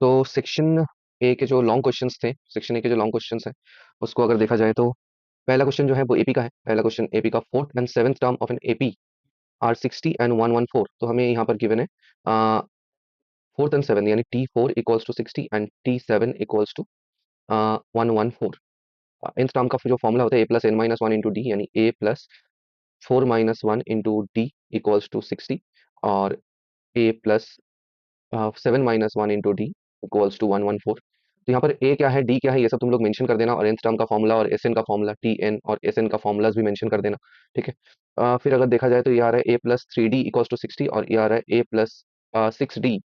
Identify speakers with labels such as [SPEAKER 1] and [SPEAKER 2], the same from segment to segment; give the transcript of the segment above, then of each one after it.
[SPEAKER 1] तो section A के जो लॉन्ग क्वेश्चंस थे, सेक्शन ए के जो लॉन्ग क्वेश्चंस हैं, उसको अगर देखा जाए तो पहला क्वेश्चन जो है वो एपी का है। पहला क्वेश्चन एपी का fourth and seventh term of an AP are 60 and 114। तो हमें यहाँ पर गिवन है फोर्थ एंड सेवन, यानी T4 equals to 60 and T7 equals to 114। इन टर्म का जो फॉर्मूला होता है a+n-1 इंटू डी, यानी a+4-1 into D equals to 60, और a+7-1 into D equals to 114। तो यहाँ पर a क्या है, d क्या है, ये सब तुम लोग मेंशन कर देना, और nth टर्म का फॉर्मूला और sn का फॉर्मूला, tn और sn का फॉर्मूलाज भी मेंशन कर देना। ठीक है। फिर अगर देखा जाए तो ये आ रहा है a+3d इक्वल्स टू 60, और ये आ रहा है a+6d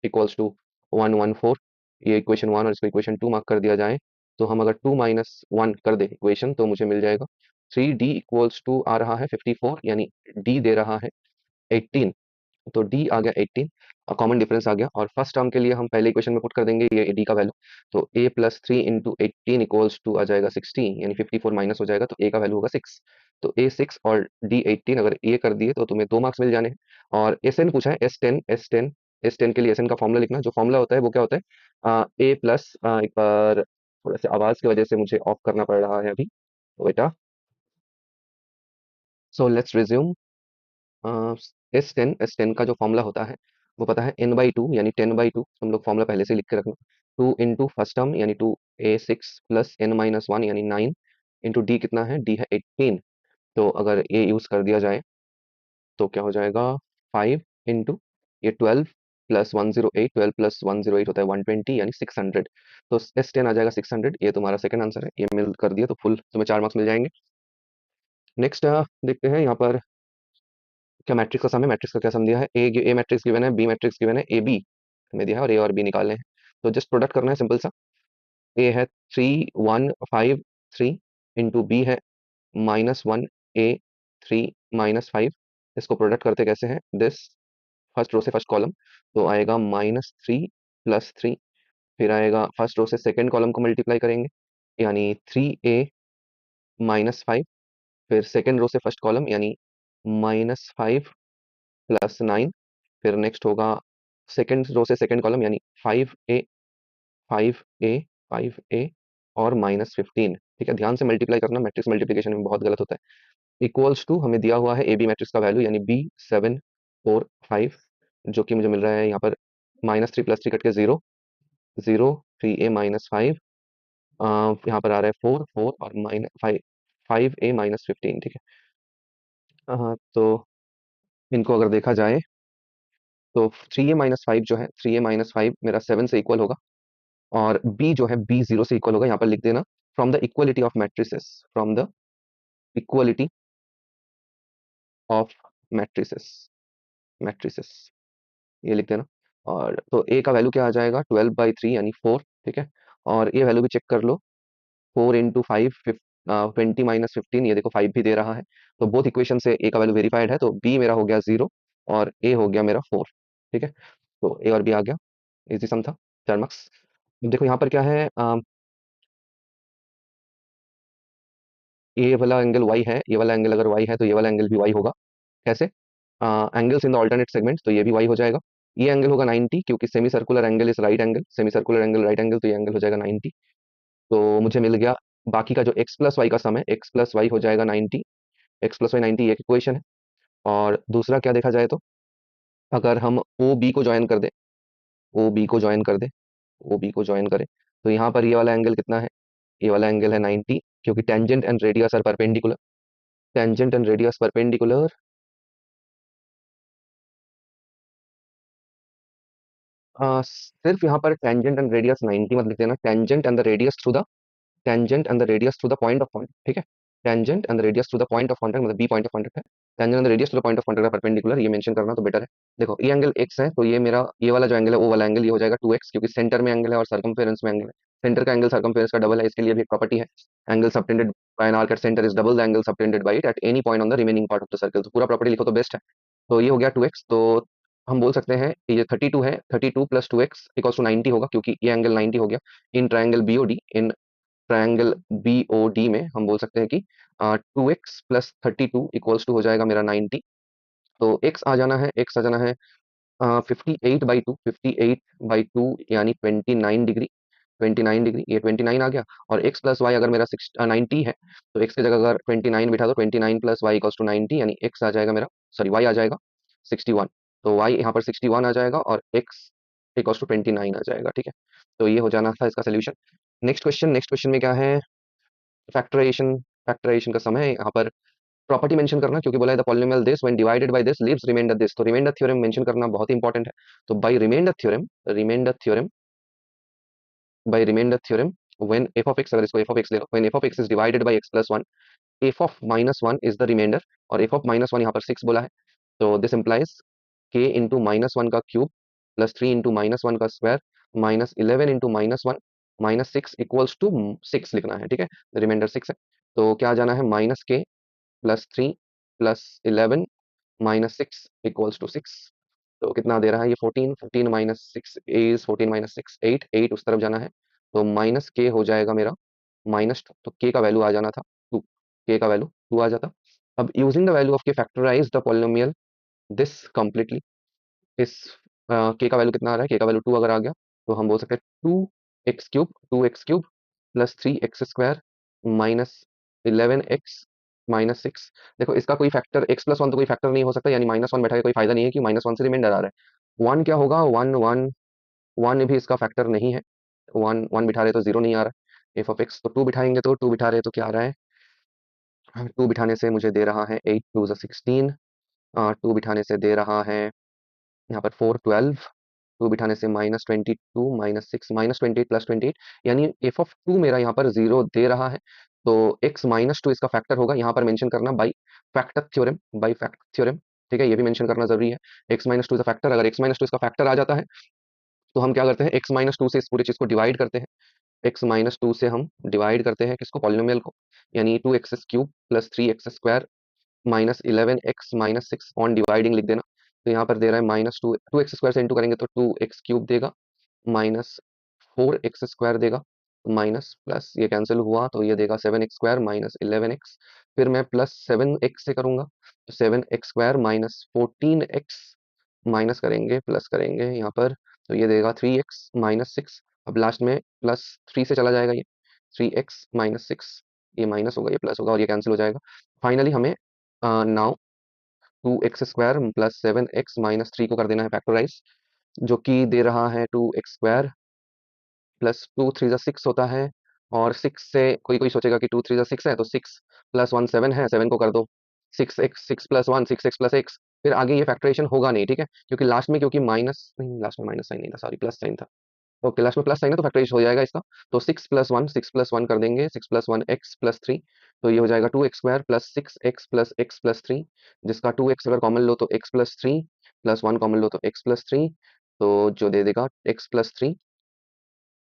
[SPEAKER 1] इक्वल्स टू 114। ये इक्वेशन 1 और इसको इक्वेशन 2 मार्क कर दिया जाए, तो हम अगर 2-1 कर दे इक्वेशन, तो मुझे मिल जाएगा 3d इक्वल्स टू आ रहा है 54, यानी d दे रहा है 18। तो d आ गया 18, कॉमन डिफरेंस आ गया, और फर्स्ट टर्म के लिए हम पहले इक्वेशन में पुट कर देंगे ये d का वैल्यू। तो a+3 इंटू 18 इक्वल्स टू आ जाएगा 16, यानी 54 माइनस हो जाएगा, तो a का वैल्यू होगा 6। तो a 6 और d 18 अगर ये कर दिए तो तुम्हें 2 मार्क्स मिल जाने हैं। और sn पूछा है, S10 के लिए sn का फॉर्मूला लिखना। जो फॉर्मूला होता है वो क्या होता है, a प्लस, एक बार थोड़ा सा आवाज की वजह से मुझे ऑफ करना पड़ रहा है अभी, तो बेटा, so let's resume. S ten का जो फॉर्मूला होता है वो पता है n/2, यानी 10/2। हम लोग फॉर्मूला पहले से लिख के रखना। 2 इंटू फर्स्ट टर्म यानी 2a6 प्लस n-1 यानी 9 इंटू डी, कितना है, डी है 18। तो अगर ये यूज कर दिया जाए तो क्या हो जाएगा, 5 इंटू ये 12 प्लस 108, 12 प्लस 108 होता है 120, यानी 600। तो S10 आ जाएगा 600। ये तुम्हारा सेकंड आंसर है, ये मिल कर दिया तो फुल तुम्हें 4 मार्क्स मिल जाएंगे। नेक्स्ट देखते हैं यहाँ पर क्या मैट्रिक्स का सम है। मैट्रिक्स का क्या सम दिया है, ए मैट्रिक्स गिवन है, बी मैट्रिक्स गिवन है, ए बी हमें दिया है, और ए और बी निकालने हैं। तो जस्ट प्रोडक्ट करना है, सिंपल सा। ए है 3 1 5 3, इंटू बी है -1 a 3 -5। इसको प्रोडक्ट करते कैसे हैं, दिस फर्स्ट रो से फर्स्ट कॉलम, तो आएगा -3 + 3। फिर आएगा फर्स्ट रो से सेकेंड कॉलम को मल्टीप्लाई करेंगे, यानी 3a - 5। फिर सेकेंड रो से फर्स्ट कॉलम, यानी -5 + 9। फिर नेक्स्ट होगा सेकंड रो से सेकंड कॉलम, यानी 5a और -15। ठीक है, ध्यान से मल्टीप्लाई करना, मैट्रिक्स मल्टीप्लिकेशन में बहुत गलत होता है। इक्वल्स टू हमें दिया हुआ है ए बी मैट्रिक्स का वैल्यू, यानी b7 4 5, जो कि मुझे मिल रहा है यहाँ पर -3 + 3 कट के 0 0, 3a - 5, यहाँ पर आ रहा है 4 4 और -5a - 15। ठीक है। तो इनको अगर देखा जाए तो 3a - 5 जो है, 3a - 5 मेरा 7 से इक्वल होगा, और b जो है b 0 से इक्वल होगा। यहाँ पर लिख देना, from the equality of matrices, from the equality of matrices, matrices, ये लिख देना। और तो a का वैल्यू क्या आ जाएगा, 12/3 यानी 4। ठीक है। और ये वैल्यू भी चेक कर लो, 4 इंटू 5 20 - 15, ये देखो 5 भी दे रहा है। तो बोथ इक्वेशन से a का वैल्यू वेरीफाइड है, तो b मेरा हो गया 0 और a हो गया मेरा 4। ठीक है। तो a और b आ गया, इजी सम था, 4 मार्क्स। देखो यहाँ पर क्या है, ये वाला एंगल y है, ये वाला एंगल अगर y है तो ये वाला एंगल भी y होगा। कैसे, angles in the alternate segment, तो ये भी y हो जाएगा। ये एंगल होगा 90, क्योंकि semi circular angle is right angle, semi circular angle right angle, तो ये एंगल हो जाएगा 90। तो मुझे मिल गया बाकी का जो x प्लस वाई का सम है, x प्लस वाई हो जाएगा 90, x प्लस वाई 90 एक इक्वेशन है। और दूसरा क्या देखा जाए तो, अगर हम ओ बी को ज्वाइन कर दे, ओ बी को ज्वाइन कर दे, ओ बी को ज्वाइन करें, तो यहाँ पर ये वाला एंगल कितना है, ये वाला एंगल है 90, क्योंकि tangent and radius are perpendicular, tangent and radius perpendicular. सिर्फ यहाँ पर टेंजेंट एंड रेडियस 90 मत लिख देना, tangent and the radius through the, tangent and the radius through the point of contact. ठीक है, tangent and the radius through the point of contact, मतलब B point of contact है, tangent and the radius through the point of contact perpendicular, ये mention करना तो better है। देखो ये एंगल एक्स है, तो ये मेरा ये वाला जो एंगल है, वो वाला एंगल ये हो जाएगा 2x, क्योंकि सेंटर में एंगल है और सर्कमफेरेंस में एंगल है। सेंटर का एंगल सर्कमफेरेंस का डबल है, इसके लिए भी एक प्रॉपर्टी है, angle subtended bye an arc at centre is double the angle subtended bye it at any point on the remaining part of the circle. तो पूरा प्रॉपर्टी लिखो तो बेस्ट है। तो ये हो गया 2x, तो हम बोल सकते हैं कि ये 32 है, 32 + 2x इक्वल्स टू 90 होगा, क्योंकि ये एंगल 90 हो गया। In triangle BOD, in triangle BOD में हम बोल सकते हैं कि 2x + 32 इक्वल्स टू हो जाएगा मेरा 90। तो x आ जाना है, x आ जाना है 58/2 यानी 29 डिग्री, 29 डिग्री, ये 29 आ गया। और एक्स प्लस वाई अगर मेरा 90 है, तो एक्स की जगह अगर 29 बिठा दो, 29 + y = 90, यानी एक्स आ जाएगा मेरा, सॉरी वाई आ जाएगा 61। तो वाई यहाँ पर 61 आ जाएगा और एक्स इक्वल्स टू 29 आ जाएगा, ठीक है। तो ये हो जाना था इसका सोल्यूशन। नेक्स्ट क्वेश्चन में क्या है, फैक्टराइजेशन। फैक्टराइजेशन का समय है यहाँ पर, प्रॉपर्टी मेंशन करना, क्योंकि बोला है the polynomial this when divided by this leaves remainder this, तो रिमाइंडर थ्योरम मेंशन करना बहुत ही इंपॉर्टेंट है। तो by remainder theorem when f of x, अगर इसको एफ ऑफ एक्स ले लो, when f of x is divided by x plus one, f of minus one is the remainder, और एफ ऑफ माइनस वन यहाँ पर 6 बोला है। तो this implies k into minus one का cube plus 3 into minus one का square minus 11 into minus one minus 6 equals to 6 लिखना है, ठीक है। रिमाइंडर 6 है, तो क्या जाना है, -k +3 + 11 -6 इक्वल्स टू 6। तो कितना दे रहा है ये, 14, 14 माइनस 6 इज 14 माइनस 6 8, 8 उस तरफ जाना है, तो माइनस के हो जाएगा मेरा -2, तो के का वैल्यू आ जाना था 2, के का वैल्यू 2 आ जाता। अब using the value of k factorise the polynomial this completely, इस के का वैल्यू कितना आ रहा है, के का वैल्यू 2 अगर आ गया, तो हम बोल सकते हैं 2x³ प्लस 3x² -11x -6। देखो इसका कोई फैक्टर x+1 तो कोई फैक्टर नहीं हो सकता, यानी -1 बैठा के कोई फायदा नहीं है कि -1 से रिमाइंडर आ रहा है। 1 क्या होगा, 1 1 1 भी इसका फैक्टर नहीं है, 1 1 बिठा रहे तो 0 नहीं आ रहा है। एफ ऑफ एक्स तो 2 बिठाएंगे, तो 2 बिठा रहे तो क्या आ रहा है, 2 बिठाने से मुझे दे रहा है 8 2 16, 2 बिठाने से दे रहा है यहाँ पर 4 12, 2 बिठाने से -22 -6 -28 + 28, यानी एफ ऑफ 2 मेरा यहाँ पर 0 दे रहा है। तो x-2 इसका फैक्टर होगा, यहाँ पर मेंशन करना बाई फैक्टर थ्योरम, ठीक है, ये भी मेंशन करना जरूरी है। x-2 इज फैक्टर, अगर x-2 इसका फैक्टर आ जाता है, तो हम क्या करते हैं, x-2 से इस पूरी चीज को डिवाइड करते हैं। x-2 से हम डिवाइड करते हैं किसको, पॉलिनोमियल को, यानी 2x³ + 3x² -11x -6 on dividing लिख देना। तो यहाँ पर दे रहा है -2, 2x² से इंटू करेंगे तो 2x³ देगा, -4x² देगा, माइनस प्लस ये कैंसिल हुआ तो ये देगा 7x² -11x, फिर मैं प्लस 7x से करूंगा, तो 7x² -14x माइनस करेंगे प्लस करेंगे यहाँ पर, तो ये देगा 3x -6। अब लास्ट में +3 से चला जाएगा ये, 3x -6, ये माइनस होगा ये प्लस होगा और ये कैंसिल हो जाएगा। फाइनली हमें नाउ 2x² + 7x -3 को कर देना है फैक्टराइज, जो कि दे रहा है 2x² +2 3 = 6 होता है। और 6 से कोई कोई सोचेगा कि 2 3 = 6 है, तो 6 + 1 7 है, 7 को कर दो 6x, 6 + 1 6x + x, फिर आगे ये फैक्टराइजेशन होगा नहीं, ठीक है, क्योंकि लास्ट में, क्योंकि माइनस नहीं, लास्ट में माइनस साइन नहीं था, सॉरी प्लस साइन था। ओके, लास्ट में प्लस साइन है तो फैक्टराइज हो जाएगा इसका। तो 6 + 1 कर देंगे, 6 + 1 x + 3, तो ये हो जाएगा 2x² + 6x + x + 3, जिसका 2x अगर कॉमन लो तो x + 3 + 1 कॉमन लो तो x + 3, तो जो दे देगा x + 3,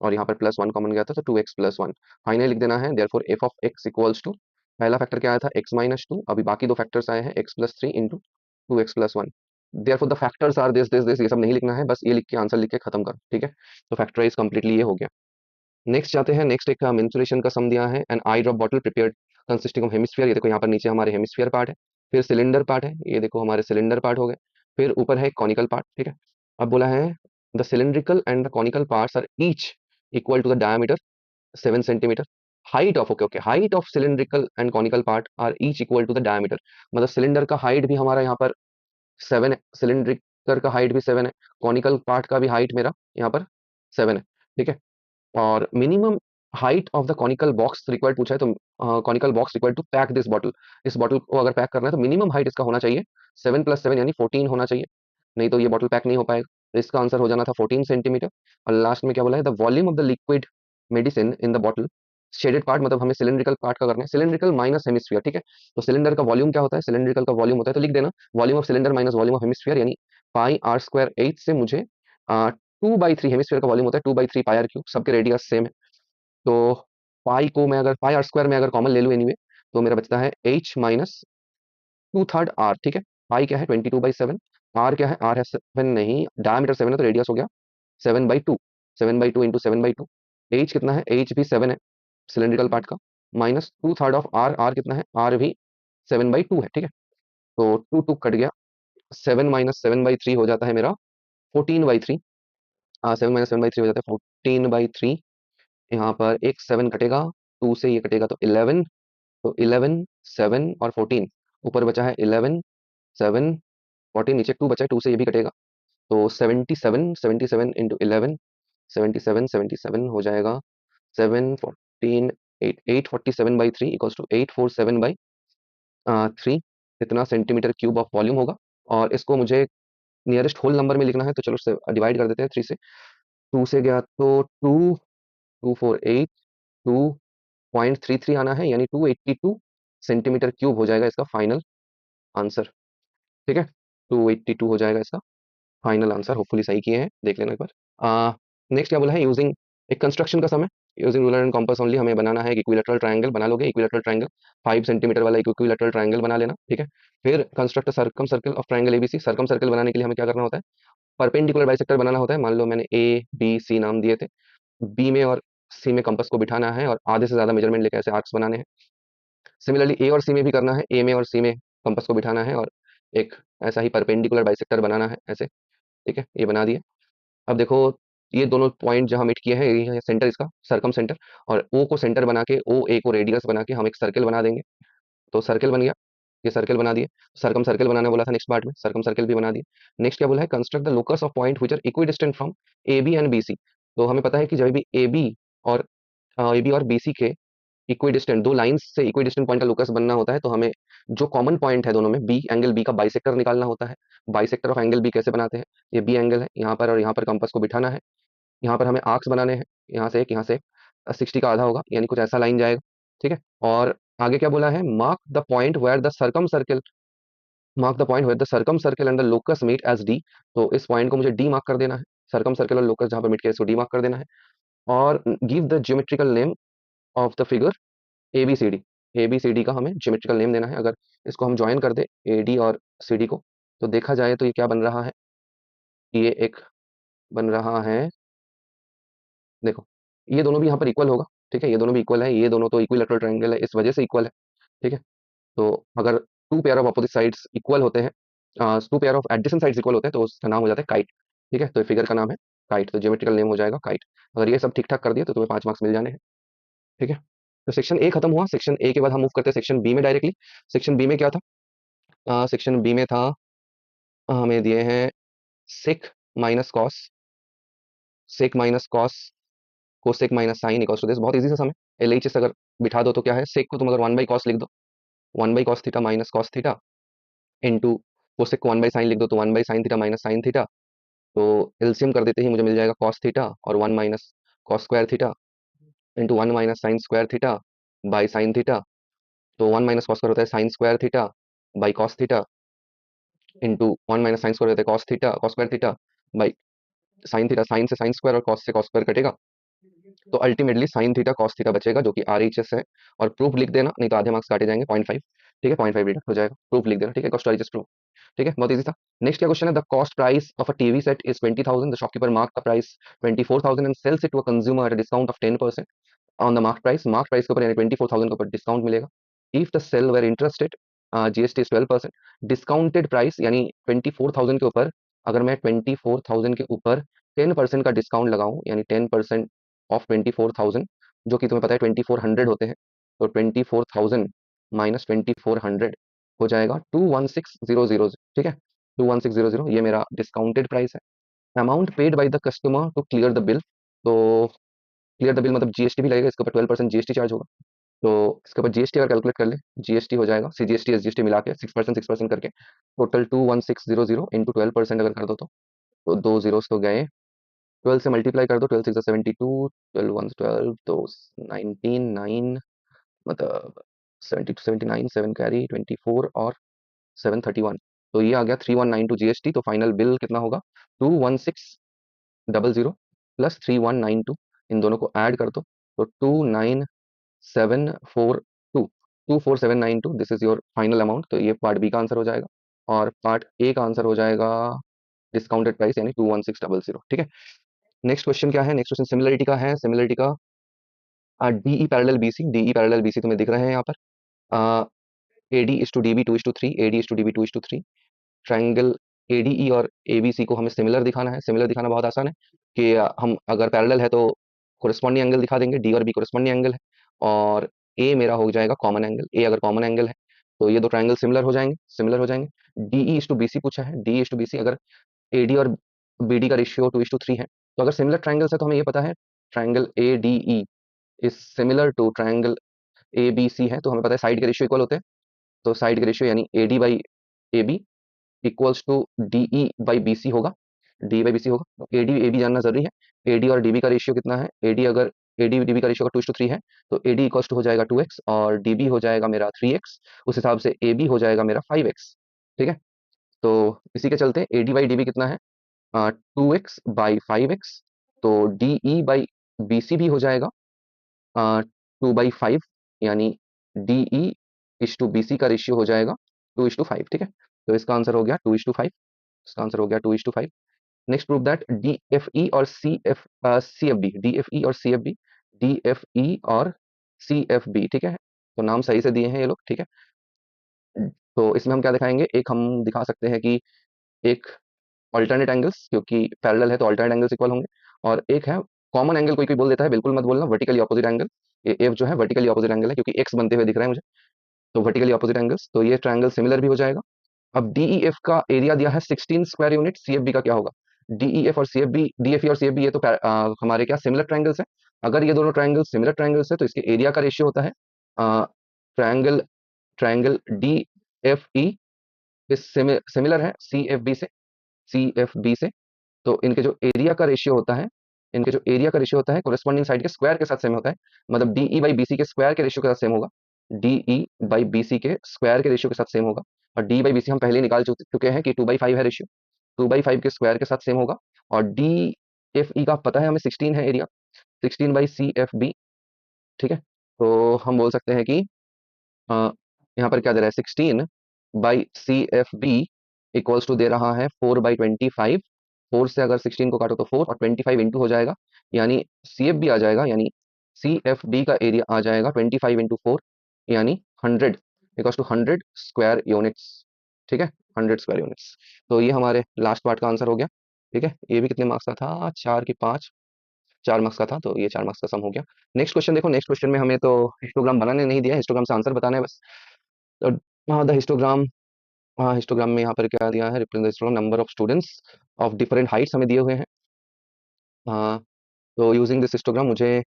[SPEAKER 1] और यहाँ पर +1 कॉमन गया था तो 2x + 1 फाइनली लिख देना है। Therefore f of x equals to, पहला फैक्टर क्या आया था, x-2, अभी बाकी दो फैक्टर्स आए हैं x + 3 into 2x + 1। Therefore the factors are this this this, ये सब नहीं लिखना है, बस ये लिख के आंसर लिख के खत्म करो, ठीक है। तो फैक्टराइज कंप्लीटली ये हो गया। नेक्स्ट जाते हैं, नेक्स्ट एक मेंसुरेशन का सम दिया है, an eye drop bottle prepared consisting of hemisphere, ये देखो यहाँ पर नीचे हमारे हेमिस्फीयर पार्ट है, फिर सिलेंडर पार्ट है, ये देखो हमारे सिलेंडर पार्ट हो गए, फिर ऊपर है कॉनिकल पार्ट, ठीक है। अब बोला है the cylindrical and the conical parts are each equal to the diameter 7 centimetre, height of, okay okay, height of cylindrical and conical part are each equal to the diameter, मतलब cylinder का height भी हमारा यहाँ पर 7 है, cylindrical का height भी 7 है, कॉनिकल पार्ट का भी हाइट मेरा यहाँ पर 7 है, ठीक है। और minimum height of the conical box required पूछा है, तो conical box required to pack this bottle, इस बॉटल को अगर पैक करना है तो मिनिमम हाइट इसका होना चाहिए 7 + 7 यानी 14 होना चाहिए, नहीं तो ये बॉटल पैक नहीं हो पाएगा। तो इसका आंसर हो जाना था 14 सेंटीमीटर। और लास्ट में क्या बोला है, the volume of the liquid medicine in the bottle, shaded part मतलब हमें सिलिंड्रिकल पार्ट का करना है, सिलिंड्रिकल माइनस हेमिस्फीयर, ठीक है। तो सिलेंडर का वॉल्यूम क्या होता है, सिलिंड्रिकल का वॉल्यूम होता है, तो लिख देना volume of cylinder minus volume of hemisphere, यानी πr² 8 से मुझे 2/3 हेमिस्फीयर का वॉल्यूम होता है, 2/3 πr³ सबके रेडियस सेम है। तो पाई को मैं अगर πr² में अगर कॉमन ले लूँ एनीवे, तो मेरा बचता है h माइनस 2/3 r, ठीक है। पाई क्या है 22/7, आर क्या है, आर है 7 नहीं, डायमीटर 7 है तो रेडियस हो गया 7/2, 7/2 इंटू 7/2, एच कितना है, एच भी 7 है सिलेंड्रिकल पार्ट का, -2/3 ऑफ आर, आर कितना है, आर भी 7/2 है, ठीक है। तो 2 2 कट गया, 7 - 7/3 हो जाता है मेरा 14/3, 7 - 7/3 हो जाता है 14/3। यहाँ पर एक 7 कटेगा, 2 से ये कटेगा तो 11, तो 11, 7 और 14, ऊपर बचा है 11, 7, 14, नीचे 2 बचा है, 2 से ये भी कटेगा, तो 77, 77 इंटू 11, 77, 77 हो जाएगा 7, 14, 8, 847/3 इक्वल्स टू 847/3, इतना सेंटीमीटर क्यूब ऑफ वॉल्यूम होगा। और इसको मुझे नियरेस्ट होल नंबर में लिखना है, तो चलो डिवाइड कर देते हैं 3 से। 2 से गया तो 2, 248, 2.33 आना है, यानी 282 सेंटीमीटर क्यूब हो जाएगा इसका फाइनल आंसर। ठीक है, 282 हो जाएगा इसका फाइनल आंसर। होपफुली सही किए हैं, देख लेना एक बार। नेक्स्ट क्या बोला है, यूजिंग एक कंस्ट्रक्शन का समय, using ruler and compass only, हमें बनाना है एक इक्विलेटरल ट्रायंगल बना लोगे, इक्विलेटरल ट्रायंगल 5 सेंटीमीटर वाला एक इक्विलेटरल ट्रायंगल बना लेना। ठीक है, फिर construct circum circle of triangle ABC, circum circle बनाने के लिए हमें क्या करना होता है, परपेंडिकुलर बाइसेक्टर बनाना होता है। मान लो मैंने ए बी सी नाम दिए थे, बी में और सी में कंपास को बिठाना है और आधे से ज्यादा मेजरमेंट लेकर ऐसे आर्क्स बनाने हैं। सिमिलरली ए और सी में भी करना है, ए में और सी में कंपास को बिठाना है और एक ऐसा ही परपेंडिकुलर बाइसेक्टर बनाना है ऐसे। ठीक है, ये बना दिए। अब देखो, ये दोनों पॉइंट जहां मिट किए हैं, ये है सेंटर इसका, सरकम सेंटर, और ओ को सेंटर बना के, ओ ए को रेडियस बना के हम एक सर्कल बना देंगे। तो सर्कल बन गया, ये सर्कल बना दिए। सर्कम सर्कल बनाना बोला था नेक्स्ट पार्ट में, सर्कम सर्कल भी बना दिए। नेक्स्ट क्या बोला है, construct the locus of point which are equidistant from A B and B C. तो हमें पता है कि जब भी और ए बी और बी सी के इक्विडिस्टेंट, दो लाइंस से इक्विडिस्टेंट पॉइंट का लोकस बनना होता है, तो हमें जो कॉमन पॉइंट है दोनों में, बी एंगल बी का बाइसेक्टर निकालना होता है। बाइसेक्टर ऑफ एंगल बी कैसे बनाते हैं, ये बी एंगल है यहाँ पर, और यहाँ पर कंपास को बिठाना है। यहाँ पर हमें आर्क्स बनाने हैं, यहाँ से एक, यहाँ से 60 का आधा होगा, यानी कुछ ऐसा लाइन जाएगा। ठीक है, और आगे क्या बोला है, mark the point where the circumcircle, mark the point where the circumcircle and the locus meet as D. तो इस पॉइंट को मुझे डी मार्क कर देना है, सर्कम सर्कल और लोकस जहाँ पर मीट किया इसको डी मार्क कर देना है। और give the geometrical name of the figure A B C D, A B C D का हमें ज्योमेट्रिकल नेम देना है। अगर इसको हम ज्वाइन कर दे ए डी और सी डी को, तो देखा जाए तो ये क्या बन रहा है, ये एक बन रहा है, देखो ये दोनों भी यहाँ पर इक्वल होगा। ठीक है, ये दोनों भी इक्वल है, ये दोनों तो इक्विलेटरल ट्रायंगल है, इस वजह से इक्वल है। ठीक है, तो अगर two pair of opposite sides equal होते हैं, two pair of adjacent sides equal होते हैं, तो उसका नाम हो जाता है काइट। ठीक है, तो फिगर का नाम है काइट, तो ज्योमेट्रिकल नेम हो जाएगा काइट। अगर ये सब ठीक ठाक कर दिए तो तुम्हें 5 मार्क्स मिल जाने हैं। ठीक है, तो सेक्शन ए खत्म हुआ। सेक्शन ए के बाद हम मूव करते हैं सेक्शन बी में डायरेक्टली। सेक्शन बी में क्या था, सेक्शन बी में था, हमें दिए हैं sec minus cos, sec minus cos, cosec minus sine equals to this. बहुत इजी सा सम है, एलएचएस अगर बिठा दो तो क्या है, सेक को तुम अगर 1/cos लिख दो, 1/cos theta minus cos theta, into cosec को 1/sin लिख दो तो 1/sin theta minus sign theta. तो एलसीएम कर देते ही मुझे मिल जाएगा कॉस थीटा और 1 minus cos square theta, into 1 minus sine square theta by sine theta. तो 1 माइनस कॉस स्क्वायर होता है sine square theta by cos theta, into 1 minus sine square होता है cos theta, cos square theta by sine theta. Sine से sine square और cos से cos square कटेगा, तो ultimately sine theta cos theta बचेगा, जो कि आरएचएस है। और प्रूफ लिख देना, नहीं तो आधे मार्क्स काटे जाएंगे, 0.5। ठीक है, 0.5 रिडक्ट हो जाएगा, प्रूफ लिख देना। ठीक है, कॉस्ट आरएचएस प्रूफ। ठीक है, बहुत इजी था। नेक्स्ट क्या क्वेश्चन है, the cost price of a TV set is 20,000, the shopkeeper mark the price 24,000 and sells it to a consumer at a discount of 10% on the mark price के ऊपर, यानी 24,000 के ऊपर डिस्काउंट मिलेगा। If the sale were interested, GST is 12%, discounted price यानी 24,000 के ऊपर, अगर मैं 24,000 के ऊपर 10% का डिस्काउंट लगाऊं, यानी 10% ऑफ 24,000, जो कि तुम्हें पता है 2400 होते हैं, तो 24,000 माइनस 2400 हो जाएगा 216,000। ठीक है, 216,000 ये मेरा डिस्काउंटेड प्राइस है। Amount paid by the customer to clear the bill, तो क्लियर द बिल मतलब जीएसटी भी लगेगा, इसके ऊपर 12% जीएसटी चार्ज होगा। तो इसके ऊपर जीएसटी अगर कैलकुलेट कर ले, जीएसटी हो जाएगा सीजीएसटी एसजीएसटी मिला के 6% करके, टोटल 216,000 इंटू 12% अगर कर दो तो दो जीरोस तो गए, 12 से मल्टीप्लाई कर दो, 12 6 72, 12 1 12, तो 19 9, मतलब 72 79, 7 कैरी 24 और 731, तो ये आ गया 3192 जीएसटी। तो फाइनल बिल कितना होगा, 216,000 प्लस 3192, इन दोनों को ऐड कर दो तो 29742, 24792, this is your final amount. तो ये पार्ट बी का आंसर हो जाएगा, और पार्ट ए का आंसर हो जाएगा डिस्काउंटेड प्राइस यानी 21600। ठीक है, नेक्स्ट क्वेश्चन क्या है, नेक्स्ट क्वेश्चन सिमिलरिटी का है। सिमिलरिटी का DE parallel BC, DE parallel BC तुम्हें दिख रहे हैं यहाँ पर, AD is to DB 2:3, AD is to DB 2:3, triangle ADE और एबीसी को हमें सिमिलर दिखाना है। सिमिलर दिखाना बहुत आसान है कि हम अगर पैरेलल है तो कोरिस्पॉन्डिंग एंगल दिखा देंगे, डी और बी कोरिस्पॉन्डिंग एंगल है, और ए मेरा हो जाएगा कॉमन एंगल। ए अगर कॉमन एंगल है तो ये दो ट्राइंगल सिमिलर हो जाएंगे, सिमिलर हो जाएंगे। डीई इज टू बीसी पूछा है, डी इज टू बीसी, अगर एडी और बीडी का रेशियो 2:3 है तो अगर सिमिलर ट्राइंगल्स है तो हमें ये पता है triangle A D E is similar to triangle A B C है, तो हमें पता है साइड के रेशियो इक्वल होते हैं। तो साइड के रेशियो यानी A D by A B equals to D E by B C होगा, डी बाई बी सी होगा। ए डी ए बी जानना जरूरी है। ए डी और डी बी का रेशियो कितना है, ए डी अगर ए डी डी बी का रेशियो अगर 2:3 है तो ए डी इक्वल्स टू हो जाएगा 2x और डी बी हो जाएगा मेरा 3x। उस हिसाब से ए बी हो जाएगा मेरा 5x। ठीक है, तो इसी के चलते A D by D B कितना है, 2x/5x। तो D E by B C भी हो जाएगा 2/5, यानी D E is to B C का रेशियो हो जाएगा 2:5। ठीक है, तो इसका आंसर हो गया 2:5, इसका आंसर हो गया 2:5। Next prove that D F E और C F B, D F E और C F B, D F E और सी एफ बी। ठीक है, तो नाम सही से दिए हैं ये लोग। ठीक है, तो इसमें हम क्या दिखाएंगे, एक हम दिखा सकते हैं कि एक अल्टरनेट एंगल्स, क्योंकि पैरेलल है तो अल्टरनेट एंगल्स इक्वल होंगे, और एक है कॉमन एंगल। कोई कोई बोल देता है, बिल्कुल मत बोलना, वर्टिकली ऑपोजिट एंगल। ये एफ जो है वर्टिकली ऑपोजिट एंगल है, क्योंकि एक्स बनते हुए दिख रहा है मुझे, तो वर्टिकली ऑपोजिट एंगल्स, तो ये ट्रायंगल सिमिलर भी हो जाएगा। अब डीईएफ का एरिया दिया है 16 स्क्वायर यूनिट, सीएफबी का क्या होगा। डीईएफ और सीएफबी, डीएफई और सीएफबी ये तो हमारे क्या सिमिलर ट्रायंगल्स हैं। अगर ये दोनों ट्रायंगल सिमिलर ट्रायंगल्स है तो इसके एरिया का रेशियो होता है triangle triangle D F E similar है सी एफ बी से, सी एफ बी से। तो इनके जो एरिया का रेशियो होता है, इनके जो एरिया का रेशियो होता है कोरेस्पॉन्डिंग साइड के स्क्वायर के साथ सेम होता है। मतलब D E by B C के स्क्वायर के रेशियो के साथ सेम होगा, D E by B C के स्क्वायर के रेशियो के साथ सेम होगा। और डी बाई बी सी हम पहले ही निकाल चुके हैं कि 2/5 है रेशियो, 2/5 के स्क्वायर के साथ सेम होगा। और डी एफ ई का पता है हमें 16 है एरिया, 16/CFB। ठीक है, तो हम बोल सकते हैं कि अ, यहाँ पर क्या दे रहा है, 16/CFB इक्वल्स टू दे रहा है 4/25। 4 से अगर 16 को काटो तो 4 और 25 इंटू हो जाएगा, यानी CFB आ जाएगा, यानी CFB का एरिया आ जाएगा 25 × 4, यानी 100 इक्वल्स टू 100 स्क्वायर यूनिट्स। ठीक है, 100 स्क्वायर यूनिट्स। तो ये हमारे लास्ट पार्ट का आंसर हो गया। ठीक है, ये भी कितने मार्क्स का था, 4 की 5, 4 मार्क्स का था, तो ये 4 मार्क्स का सम हो गया। नेक्स्ट क्वेश्चन देखो, नेक्स्ट क्वेश्चन में हमें तो हिस्टोग्राम बनाने नहीं दिया है, हिस्टोग्राम से आंसर बताना है बस। तो हाँ द हिस्टोग्राम, हाँ हिस्टोग्राम में यहाँ पर क्या दिया है, represent the histogram number of students of different Heights हमें दिए हुए हैं। हाँ, तो यूजिंग दिस हिस्टोग्राम मुझे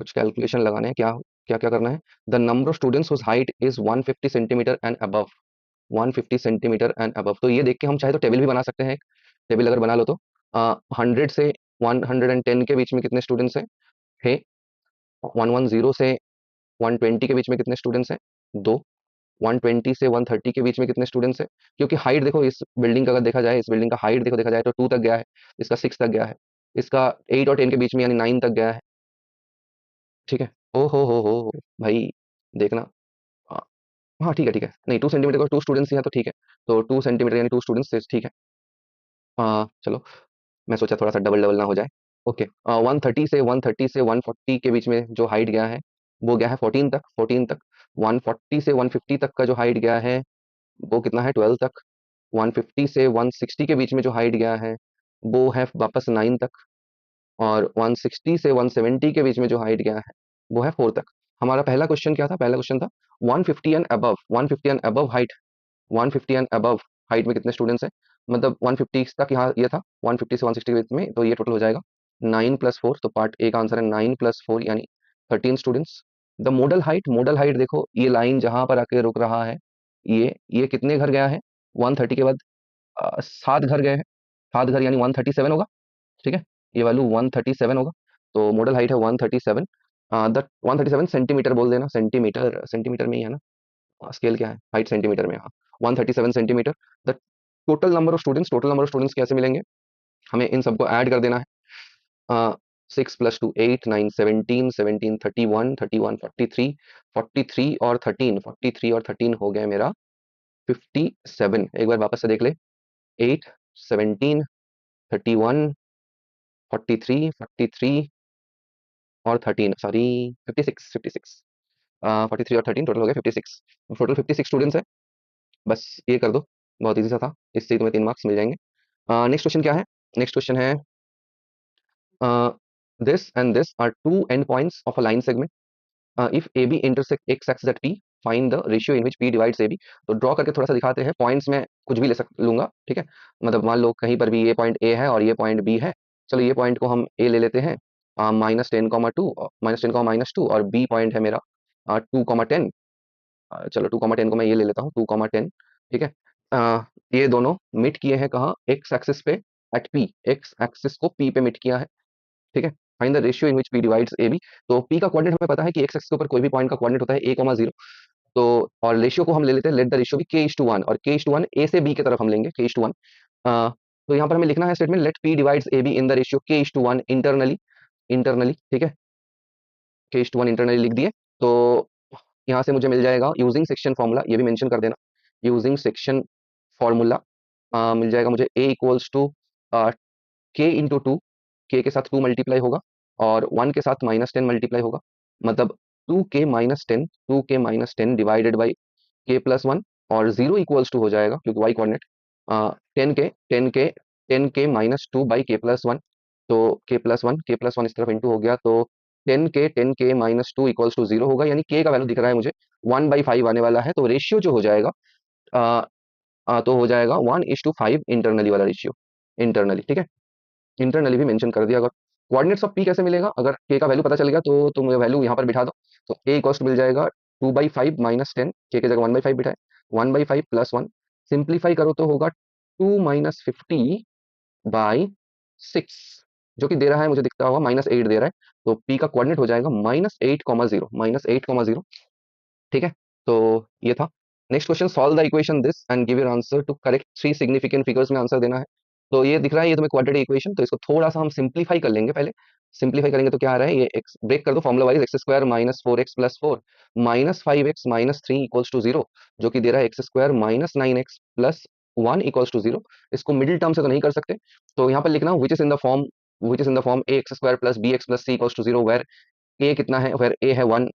[SPEAKER 1] कुछ कैलकुलेशन लगाने हैं, क्या क्या क्या करना है। The number of students whose height is 150 centimetre and above, 150 centimetre and above. तो ये देख के हम चाहे तो टेबल भी बना सकते हैं। टेबल अगर बना लो तो 100 से 110 के बीच में कितने स्टूडेंट्स हैं, है 110 से 120 के बीच में कितने स्टूडेंट्स हैं, दो। 120 से 130 के बीच में कितने स्टूडेंट्स हैं, क्योंकि हाइट देखो इस बिल्डिंग का अगर देखा जाए, इस बिल्डिंग का हाइट देखो देखा जाए तो 2 तक गया है, इसका 6 तक गया है, इसका 8 और 10 के बीच में यानी 9 तक गया है। ठीक है, ओ हो भाई, देखना। हाँ हाँ, ठीक है ठीक है, नहीं 2 सेंटीमीटर का 2 स्टूडेंट्स हैं तो ठीक है, तो 2 सेंटीमीटर यानी 2 स्टूडेंट्स, ठीक है। चलो, मैं सोचा थोड़ा सा डबल डबल ना हो जाए। ओके, 130 से 140 के बीच में जो हाइट गया है वो गया है 14 तक, 14 तक। 140 से 150 तक का जो हाइट गया है वो कितना है, 12 तक। 150 से 160 के बीच में जो हाइट गया है वो है वापस 9 तक। और 160 से 170 के बीच में जो हाइट गया है वो है 4 तक। हमारा पहला क्वेश्चन क्या था, पहला क्वेश्चन था 150 and above, 150 and above height, 150 and above height में कितने स्टूडेंट्स हैं। मतलब 150 तक यहाँ ये था, 150 से 160 के बीच में, तो ये टोटल हो जाएगा 9 + 4। तो पार्ट ए का आंसर है 9 + 4 यानी 13 students. The model height, model height देखो ये लाइन जहां पर आके रुक रहा है, ये कितने घर गया है, 130 के बाद 7 घर गए हैं, 7 घर यानी 137 होगा। ठीक है, ये वैल्यू 137 होगा, तो मॉडल हाइट है 137। द 137 सेंटीमीटर बोल देना, सेंटीमीटर, सेंटीमीटर में ही है ना, स्केल क्या है, हाइट सेंटीमीटर में, हाँ 137 centimetre. The total number of students, total number of students कैसे मिलेंगे, हमें इन सबको ऐड कर देना है। 6 + 2 8, 9 17, 17 31, 31 43, 43 और 13, 43 और 13 हो गए मेरा 57। एक बार वापस से देख ले, 8 17 31 43 43 और 13, सॉरी 56, 56, 43 और 13 टोटल हो गया 56, टोटल 56 स्टूडेंट्स है। बस ये कर दो, बहुत इजी सा था, इससे तुम्हें 3 मार्क्स मिल जाएंगे। नेक्स्ट क्वेश्चन क्या है? नेक्स्ट क्वेश्चन है this and this are two end points of a line segment, if A B intersect x axis at P, find the ratio in which P divides A B. तो ड्रॉ करके थोड़ा सा दिखाते हैं, पॉइंट्स में कुछ भी लूंगा, ठीक है। मतलब मान लो कहीं पर भी ये पॉइंट ए है और ये पॉइंट बी है, चलो ये पॉइंट को हम ए ले लेते हैं, -10, -10, -2 और बी पॉइंट है मेरा 2, 10। चलो 2, 10 को मैं ये ले लेता हूँ, 2, 10, ठीक है। ये दोनों मिट किए हैं कहाँ? एक्स एक्सिस पे एट पी, एक्स एक्सिस को पी पे मिट किया है, ठीक है। Find the ratio in which P divides A B. तो पी का कोऑर्डिनेट हमें पता है कि एक्स एक्सिस के ऊपर कोई भी पॉइंट का कोऑर्डिनेट होता है a, 0। तो और रेशियो को हम ले लेते हैं, लेट द रेशियो भी k:1, और k:1 ए से बी की तरफ हम लेंगे, k:1। तो यहाँ पर हमें लिखना है statement let P divides A B in the ratio k:1 internally, internally, ठीक है। k:1 इंटरनली लिख दिए। तो यहाँ से मुझे मिल जाएगा यूजिंग सेक्शन फॉर्मूला, ये भी मेंशन कर देना, यूजिंग सेक्शन फॉर्मूला मिल जाएगा मुझे a equals to k × 2, k के साथ 2 मल्टीप्लाई होगा और 1 के साथ -10 मल्टीप्लाई होगा, मतलब 2k - 10 डिवाइडेड बाई k+1, और 0 इक्वल्स टू हो जाएगा क्योंकि y coordinate 10k by k+1। तो k+1 इस तरफ इंटू हो गया, तो 10k -2 इक्वल्स टू 0 होगा, यानी k का वैल्यू दिख रहा है मुझे 1/5 आने वाला है। तो रेशियो जो हो जाएगा तो हो जाएगा 1:5 इंटरनली वाला रेशियो, इंटरनली, ठीक है। इंटरनली भी मेंशन कर दिया। अगर कोऑर्डिनेट्स ऑफ पी कैसे मिलेगा? अगर के का वैल्यू पता चल गया तो मुझे वैल्यू यहाँ पर बिठा दो। तो ए कॉस्ट मिल जाएगा 2/5 -10, के की जगह 1/5 बिठाए, 1/5 +1, सिंप्लीफाई करो तो होगा 2 - 50/6, जो कि दे रहा है मुझे दिखता होगा -8 दे रहा है। तो पी का कोऑर्डिनेट हो जाएगा -8, -8, ठीक है। तो ये था। Next question, solve the equation this and give your answer to correct 3 significant figures में आंसर देना है। तो ये दिख रहा है, ये तुम्हें क्वाड्रेटिक इक्वेशन, तो इसको थोड़ा सा हम सिंप्लीफाई कर लेंगे पहले। सिंप्लीफाई करेंगे तो क्या आ रहा है, ये एक्स ब्रेक कर दो formula wise, x² -4x + 4 -5x -3 equals to 0, जो कि दे रहा है x² -9x + 1 इक्वल्स टू 0। इसको मिडिल टर्म से तो नहीं कर सकते, तो यहाँ पर लिखना which is in the form ax² + bx + c equals to 0, where a कितना है, वेर a है 1,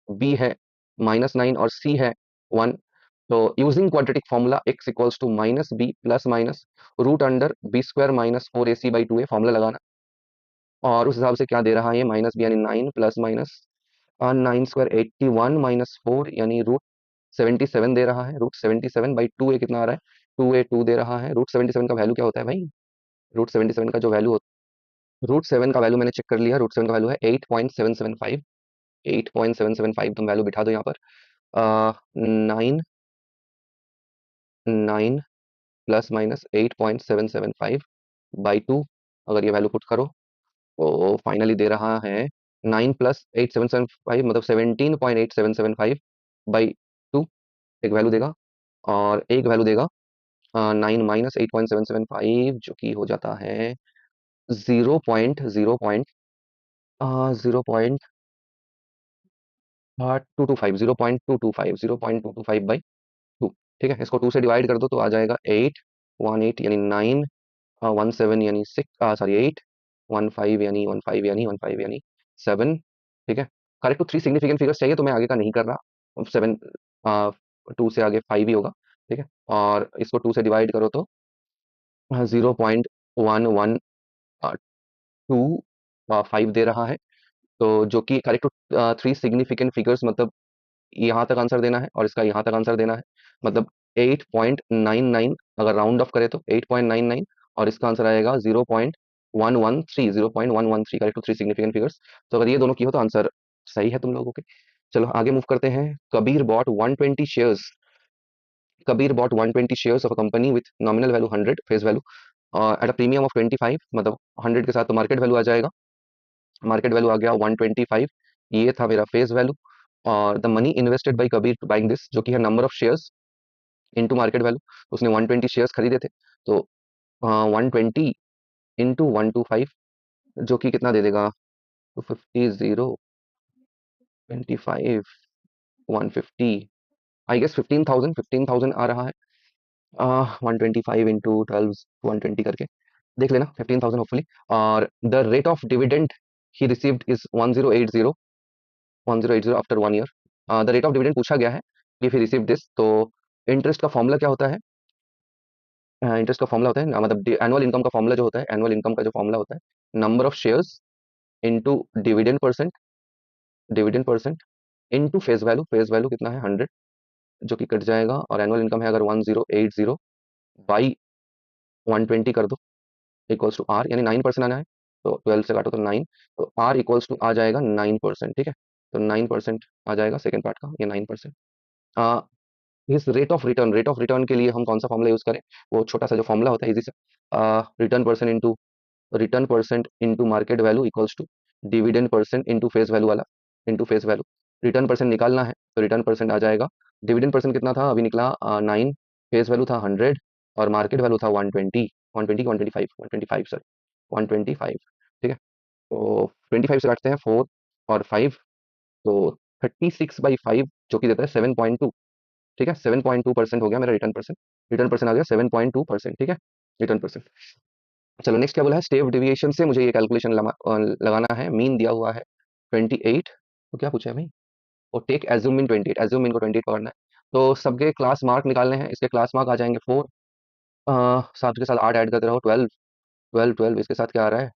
[SPEAKER 1] b है -9 और c है 1। तो using quadratic formula x equals to -b plus minus √b² -4ac/2a formula लगाना, और उस हिसाब से क्या दे रहा है ये -b यानी 9 प्लस माइनस 9² 81 -4 यानी √77 दे रहा है। √77/2a कितना आ रहा है, 2a 2 दे रहा है। √77 का वैल्यू क्या होता है भाई? √77 का जो वैल्यू होता √7 का वैल्यू मैंने चेक कर लिया, √7 का वैल्यू है 8.775, 8.775 तुम वैल्यू बिठा दो यहाँ पर। 9 प्लस माइनस 8.775/2, अगर ये वैल्यू पुट करो तो फाइनली दे रहा है 9 + 8.775, मतलब 17.8775/2 एक वैल्यू देगा, और एक वैल्यू देगा 9 - 8.775, जो कि हो जाता है 0.225, ठीक है। इसको 2 से डिवाइड कर दो तो आ जाएगा 8, 1 8 यानी 9, 1 7 यानी 6, सॉरी 8, 1 5 यानी 7, ठीक है। करेक्ट टू 3 सिग्निफिकेंट फिगर्स चाहिए, तो मैं आगे का नहीं कर रहा। 7 2 से आगे 5 ही होगा, ठीक है। और इसको 2 से डिवाइड करो तो 0.1125 दे रहा है। तो जो कि करेक्ट टू 3 सिग्निफिकेंट फिगर्स, मतलब यहाँ तक आंसर देना है और इसका यहाँ तक आंसर देना है, मतलब 8.99, अगर राउंड ऑफ करें तो 8.99, और इसका आंसर आएगा 0.113, करेक्ट टू 3 सिग्निफिकेंट फिगर्स। तो अगर ये दोनों की हो तो आंसर सही है तुम लोगों के। चलो आगे मूव करते हैं। Kabir bought 120 shares of a company with nominal value 100 face value at a premium of 25, मतलब 100 के साथ तो मार्केट वैल्यू आ जाएगा, मार्केट वैल्यू आ गया 125, ये था मेरा फेस वैल्यू। और the money invested by Kabir to buying this, जो कि है number of shares into market value, उसने 120 शेयर्स खरीदे थे। तो 120 इंटू 125, जो कि कितना दे देगा, 250, 0, 25, 150, आई गेस 15,000 आ रहा है। 125 इंटू 12, 120 करके देख लेना, 15,000 होपफुली। और the rate of dividend he received is 1080 after 1 year. The rate of dividend पूछा गया है, इफ ही रिसीव दिस। तो इंटरेस्ट का फॉर्मूला क्या होता है? इंटरेस्ट का फॉर्मूला होता है ना, मतलब एनुअल इनकम का फॉर्मूला जो होता है, एनुअल इनकम का जो फॉर्मूला होता है, number of shares into dividend percent into face value कितना है 100, जो कि कट जाएगा, और एनुअल इनकम है अगर 1080 बाई 120 कर दो, इक्वल्स टू आर, यानी 9% आना है, तो 12 से काटो तो 9, तो आर इक्वल्स टू आ जाएगा 9%, ठीक है। तो 9% आ जाएगा सेकंड पार्ट का, ये 9%। इस रेट ऑफ रिटर्न के लिए हम कौन सा फॉर्मूला यूज करें, वो छोटा सा जो फॉर्मूला होता है इजी से, return percent into market value equals to dividend percent into face value वाला, into face value. Return percent निकालना है तो रिटर्न परसेंट आ जाएगा, डिविडेंड परसेंट कितना था अभी निकला 9, फेस वैल्यू था 100, और मार्केट वैल्यू था 120, 125, 125 सर, 125, ठीक है। तो 25 से काटते हैं 4 और 5, तो 36/5 जो कि देता है 7.2, ठीक है। 7.2% हो गया मेरा रिटर्न परसेंट आ गया 7.2%, ठीक है, रिटर्न परसेंट। चलो नेक्स्ट क्या बोला है, स्टेप डिविएशन से मुझे ये कैलकुलेशन लगाना है, मीन दिया हुआ है 28, तो क्या पूछा है भाई, और take assume mean 28, assume mean को 28 पकड़ना है। तो सबके क्लास मार्क निकालने हैं, इसके क्लास मार्क आ जाएंगे 4, 7 के साथ 8 ऐड करते रहो, 12, 12, 12, इसके साथ क्या आ रहा है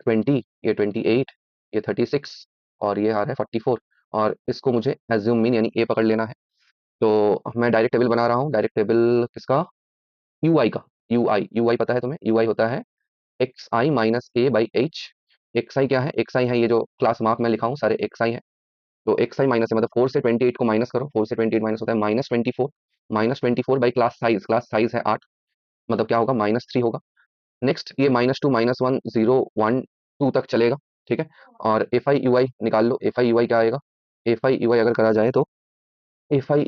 [SPEAKER 1] 20, ये 28, ये 36, और ये आ रहा है 44, और इसको मुझे एज्यूम मीन यानी ए पकड़ लेना है। तो मैं डायरेक्ट टेबल बना रहा हूँ, डायरेक्ट टेबल किसका, यूआई का, यूआई पता है तुम्हें, यूआई होता है x i minus a by h. X i क्या है, एक्स आई है ये जो क्लास मार्क मैं लिखा हूँ सारे एक्स आई है, तो एक्स आई माइनस है, मतलब 4 से 28 को माइनस करो, 4 से 28 माइनस होता है -24, -24 बाई क्लास साइज है 8, मतलब क्या होगा -3 होगा। नेक्स्ट ये -2, -1, 0, 1, 2 तक चलेगा, ठीक है। और एफ आई यू आई निकाल लो, एफ आई यू आई क्या आएगा, एफ आई यू आई अगर करा जाए तो एफ आई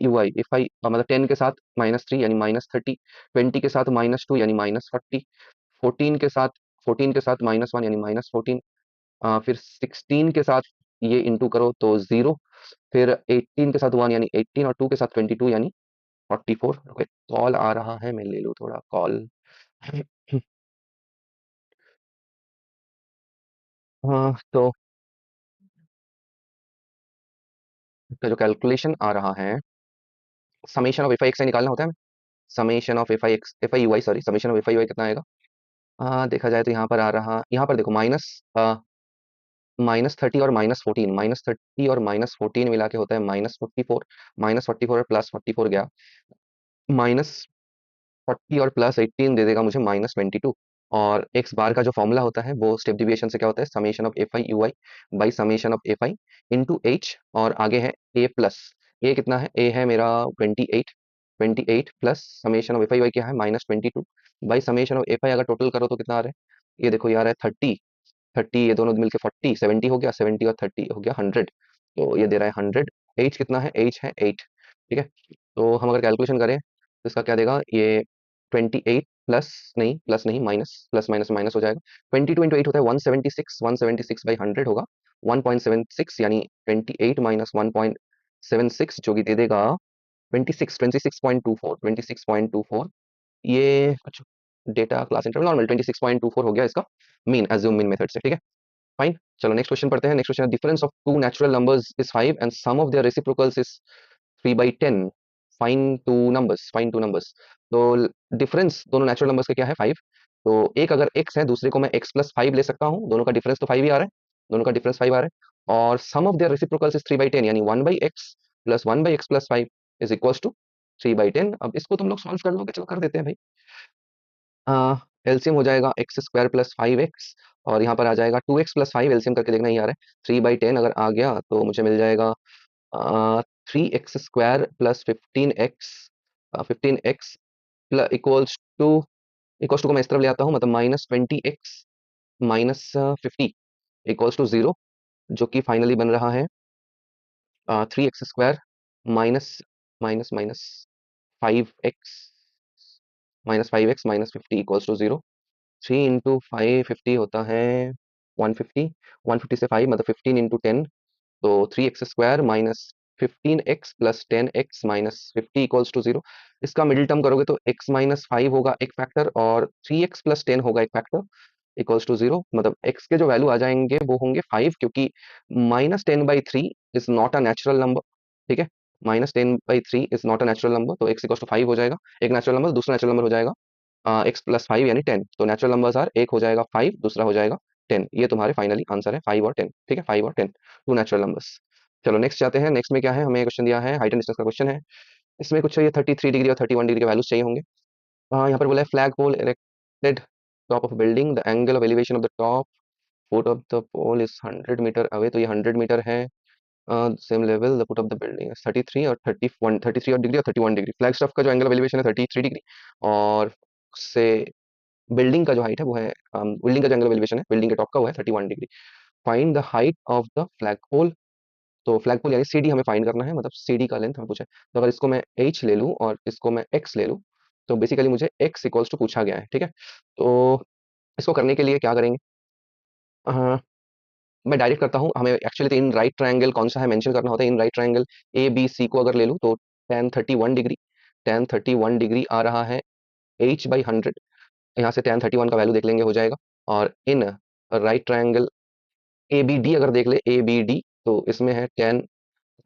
[SPEAKER 1] मतलब 10 के साथ -3 यानी -30, 20 के साथ -2 यानी -40, 14 के साथ 14 के साथ -1 यानी -14, फिर 16 के साथ ये इंटू करो तो 0, फिर 18 के साथ 1 यानी 18, और 2 के साथ 22 यानी 44। ओके, कॉल आ रहा है, मैं ले लूँ थोड़ा कॉल। हाँ, तो इसका जो कैलकुलेशन आ रहा है, summation of f i x i निकालना होता है, summation of f i u i sorry, summation of f i u i कितना आएगा, देखा जाए तो यहाँ पर आ रहा, यहाँ पर देखो -30 और -14, -30 और -14 मिला के होता है -44, -44 और +44 गया, -40 और +18 दे देगा मुझे -22। और एक्स बार का जो फॉर्मूला होता है वो स्टेप डिविएशन से क्या होता है, summation of f i u I by summation of f I into H, और आगे है ए प्लस, ए कितना है, ए है मेरा 28, 28 plus summation of f i u i क्या है -22 by summation of f i, अगर टोटल करो तो कितना आ रहा है, ये देखो ये आ रहा है 30, 30 ये दोनों मिलके 40, 70 हो गया, 70 और 30 हो गया 100, तो ये दे रहा है 100। एच कितना है, एच है 8, ठीक है। तो हम अगर कैलकुलेशन करें तो इसका क्या देगा, ये 28 प्लस नहीं माइनस, प्लस माइनस माइनस हो जाएगा, 22 इंटू 8 होता है 176, 176/100 होगा 1.76, यानी 28 माइनस 1.76 जो कि दे देगा 26.24, ये अच्छा, डेटा क्लास इंटरवल नॉर्मल 26.24 हो गया इसका मीन, एज्यूम मीन मेथड से, ठीक है। फाइन, चलो नेक्स्ट क्वेश्चन पढ़ते हैं। Next question, difference of two natural numbers is 5 and sum of their reciprocals is 3/10, find two numbers. तो डिफरेंस दोनों नेचुरल नंबर्स का क्या है 5, तो एक अगर x है, दूसरे को मैं x+5 ले सकता हूँ, दोनों का डिफरेंस तो 5 ही आ रहा है, दोनों का डिफरेंस 5 आ रहा है, और सम ऑफ देयर रेसिप्रोकल्स इज 3/10, यानी 1/x plus 1/x+5 is equals to 3/10। अब इसको तुम लोग सॉल्व कर लोगे, चलो कर देते हैं भाई। एलसीएम हो जाएगा x² + 5x, और यहाँ पर आ जाएगा 2x+5, एलसीएम करके देखना, ही आ रहा है 3/10 अगर आ गया तो मुझे मिल जाएगा 3x² + 15x, 15x equals to को मैं इस तरफ ले आता हूँ, मतलब -20x -50 = 0, जो कि फाइनली बन रहा है 3x² minus minus minus 5x -5x -50 = 0। 3 × 5 50 होता है 150, 150 से 5 मतलब 15 × 10, तो 3x² -15x + 10x -50 = 0। इसका मिडिल टर्म करोगे तो x-5 होगा एक फैक्टर, और 3x + 10 होगा एक फैक्टर, =0, मतलब x के जो वैल्यू आ जाएंगे वो होंगे 5, क्योंकि -10/3 is not a natural number, ठीक है। -10/3 is not a natural number, तो x इक्वल टू 5 हो जाएगा। एक नेचुरल नंबर, दूसरा नेचुरल नंबर हो जाएगा x+5 यानी 10। तो नेचुरल नंबर्स आर, एक हो जाएगा 5, दूसरा हो जाएगा 10। ये तुम्हारे फाइनली आंसर है 5 और 10। ठीक है, 5 और 10, टू नेचुरल नंबर्स। चलो नेक्स्ट जाते हैं। नेक्स्ट में क्या है, हमें क्वेश्चन दिया है, हाइट एंड डिस्टेंस का क्वेश्चन है। इसमें कुछ चाहिए 33 डिग्री और 31 डिग्री के वैल्यूज चाहिए होंगे। यहाँ पर बोला है flag pole erected top of building, the angle of elevation of the top foot of the pole is 100 metre away. तो ये 100 मीटर है। Same level the foot of the building 33 और 31, 33 और डिग्री और 31 डिग्री। फ्लैग स्टफ का जो angle of elevation है 33 degree, और से बिल्डिंग का जो हाइट है वो है, बिल्डिंग का जो एंगल ऑफ एलिवेशन है बिल्डिंग के टॉप का वो है 31 degree. Find the height of the flag pole. तो फ्लैग पोल यानी सीडी हमें फाइंड करना है, मतलब सीडी का लेंथ हमें पूछा है। तो अगर इसको मैं h ले लूँ और इसको मैं x ले लूँ, तो बेसिकली मुझे x इक्वल्स टू पूछा गया है। ठीक है, तो इसको करने के लिए क्या करेंगे, अ, मैं डायरेक्ट करता हूँ। हमें एक्चुअली तो इन राइट ट्रायंगल कौन सा है मेंशन करना होता है। In right triangle A B C को अगर ले लूँ तो tan 31 डिग्री, tan 31 डिग्री आ रहा है h/100। यहाँ से tan 31 का वैल्यू देख लेंगे, हो जाएगा। और in right triangle A B D अगर देख ले, ए बी डी, तो इसमें है tan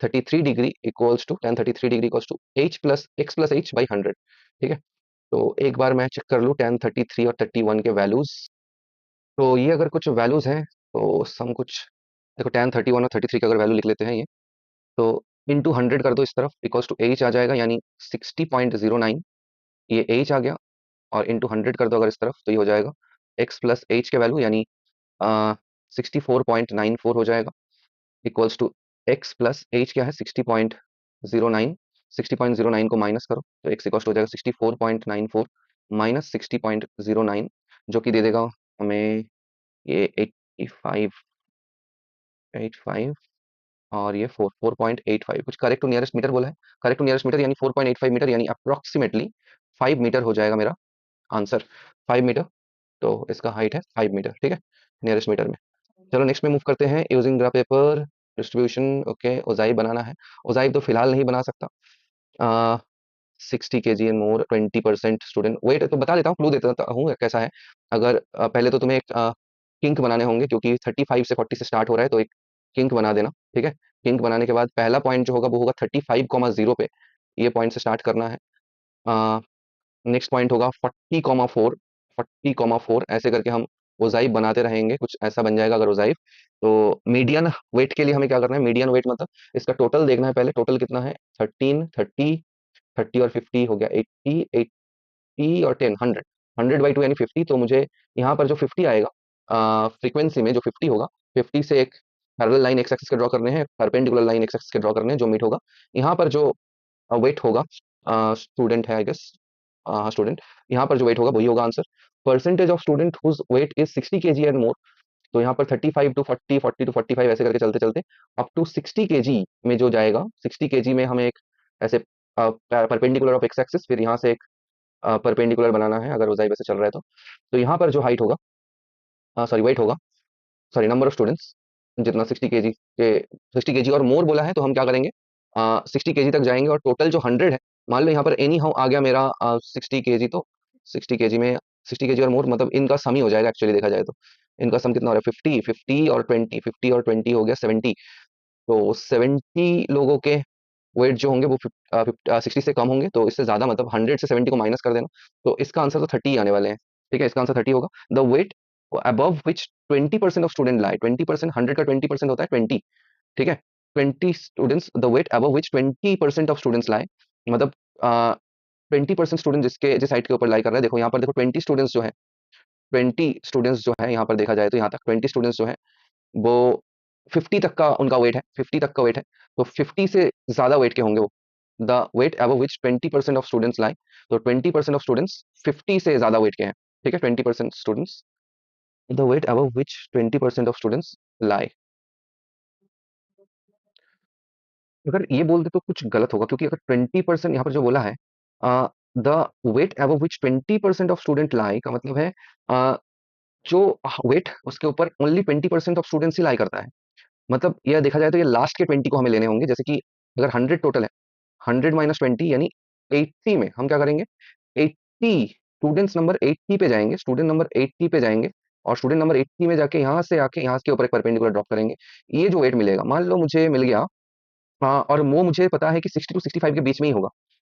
[SPEAKER 1] 33 degree equals to tan 33 degree equals to x+h/100। ठीक है, तो एक बार मैं चेक कर लूँ tan 33 और 31 के वैल्यूज। तो ये अगर कुछ वैल्यूज हैं तो सम कुछ, देखो tan 31 और 33 का अगर वैल्यू लिख लेते हैं ये, तो इंटू 100 कर दो इस तरफ, इक्वल्स टू h आ जाएगा, यानी 60.09। ये h आ गया, और इंटू 100 कर दो अगर इस तरफ, तो ये हो जाएगा x+h के वैल्यू, यानी 64.94 हो जाएगा, इक्वल्स टू x+h क्या है 60.09। 60.09 को माइनस करो तो x इक्वल्स हो जाएगा 64.94 माइनस 60.09, जो कि दे देगा हमें ये 85, 85, और ये 4.85। कुछ करेक्ट टू नियरेस्ट मीटर बोला है। करेक्ट टू नियरेस्ट मीटर यानी 4.85 मीटर, यानी अप्रोक्सीमेटली 5 मीटर हो जाएगा मेरा आंसर, 5 मीटर। तो इसका हाइट है 5 मीटर। ठीक है, नियरेस्ट मीटर में। चलो नेक्स्ट में मूव करते हैं। Using graph paper distribution, okay, ogive बनाना है। ओजाई तो फिलहाल नहीं बना सकता। 60 kg and more, 20% student weight, तो बता देता हूँ, क्लू देता हूँ कैसा है। अगर पहले तो तुम्हें एक किंक बनाने होंगे, क्योंकि 35 से 40 से स्टार्ट हो रहा है, तो एक किंक बना देना। ठीक है, किंक बनाने के बाद पहला पॉइंट जो होगा वो होगा 35,0 पे, ये पॉइंट से स्टार्ट करना है। नेक्स्ट पॉइंट होगा 40,4, 40,4, ऐसे करके हम ओजाइव बनाते रहेंगे, कुछ ऐसा बन जाएगा अगर ओजाइव। तो मीडियन वेट के लिए हमें क्या करना है, मीडियन वेट मतलब इसका टोटल देखना है पहले, टोटल कितना है, 13, 30, 30 और 50 हो गया 80, 80 और 10, 100, 100/2 यानी 50। तो मुझे यहाँ पर जो 50 आएगा फ्रीक्वेंसी में, जो 50 होगा, 50 से एक पैरेलल लाइन एक्स एक्सिस के ड्रॉ करने हैं, परपेंडिकुलर लाइन एक्स एक्सिस के ड्रॉ करने हैं, जो मीट होगा। यहाँ पर जो वेट होगा, स्टूडेंट है आई गेस, हाँ स्टूडेंट, यहाँ पर जो वेट होगा वही होगा answer. Percentage of student whose weight is 60 kg and more, तो यहाँ पर 35 टू 40, 40 टू 45 ऐसे करके चलते चलते अप टू 60 kg में जो जाएगा, 60 kg में हमें एक ऐसे परपेंडिकुलर ऑफ एक्स एक्सिस, फिर यहाँ से एक परपेंडिकुलर बनाना है अगर उजाई वैसे चल रहा है तो यहाँ पर जो हाइट होगा, सॉरी वेट होगा, सॉरी नंबर ऑफ स्टूडेंट्स, जितना 60 kg के, 60 kg और मोर बोला है, तो हम क्या करेंगे, 60 kg तक जाएंगे, और टोटल जो 100 है, मान लो यहाँ पर एनी हाउ आ गया मेरा 60 kg, तो 60 kg में 60 kg और मोर मतलब इनका सम ही हो जाएगा एक्चुअली देखा जाए तो। इनका सम कितना हो रहा है, 50, 50 और 20, 50 और 20 हो गया 70। तो 70 लोगों के वेट जो होंगे वो 60 से कम होंगे, तो इससे ज्यादा मतलब 100 से 70 को माइनस कर देना, तो इसका आंसर तो 30 आने वाले हैं। ठीक है, इसका आंसर 30 होगा। The weight above which 20% of student lie, 20%, 100 का 20% होता है 20। ठीक है, 20 students, the weight above which 20% of students lie, मतलब 20% स्टूडेंट जिसके जिस हाइट के ऊपर लाई कर रहे हैं। देखो यहाँ पर देखो 20 स्टूडेंट्स जो है, 20 स्टूडेंट्स जो है यहाँ पर देखा जाए तो यहाँ तक 20 स्टूडेंट्स जो है वो 50 तक का उनका वेट है, 50 तक का वेट है, तो 50 से ज्यादा वेट के होंगे वो। The weight above which 20% of students lie, तो 20% ऑफ स्टूडेंट्स 50 से ज्यादा वेट के हैं। ठीक है, 20% students, the weight above which 20% of students lie. अगर ये बोल दे तो कुछ गलत होगा, क्योंकि अगर 20% यहाँ पर जो बोला है, the weight above which 20% of student lie का मतलब है जो वेट उसके ऊपर ओनली 20% ऑफ स्टूडेंट्स ही लाई करता है। मतलब यह देखा जाए तो ये लास्ट के 20 को हमें लेने होंगे, जैसे कि अगर 100 टोटल है, 100 - 20 यानी 80 में हम क्या करेंगे, 80 स्टूडेंट्स नंबर 80 पे जाएंगे, स्टूडेंट नंबर 80 पे जाएंगे, और स्टूडेंट नंबर 80 में जाके यहाँ से आके यहाँ के ऊपर एक परपेंडिकुलर ड्रॉप करेंगे। ये जो वेट मिलेगा, मान लो मुझे मिल गया और वो मुझे पता है कि 60 टू 65 के बीच में ही होगा।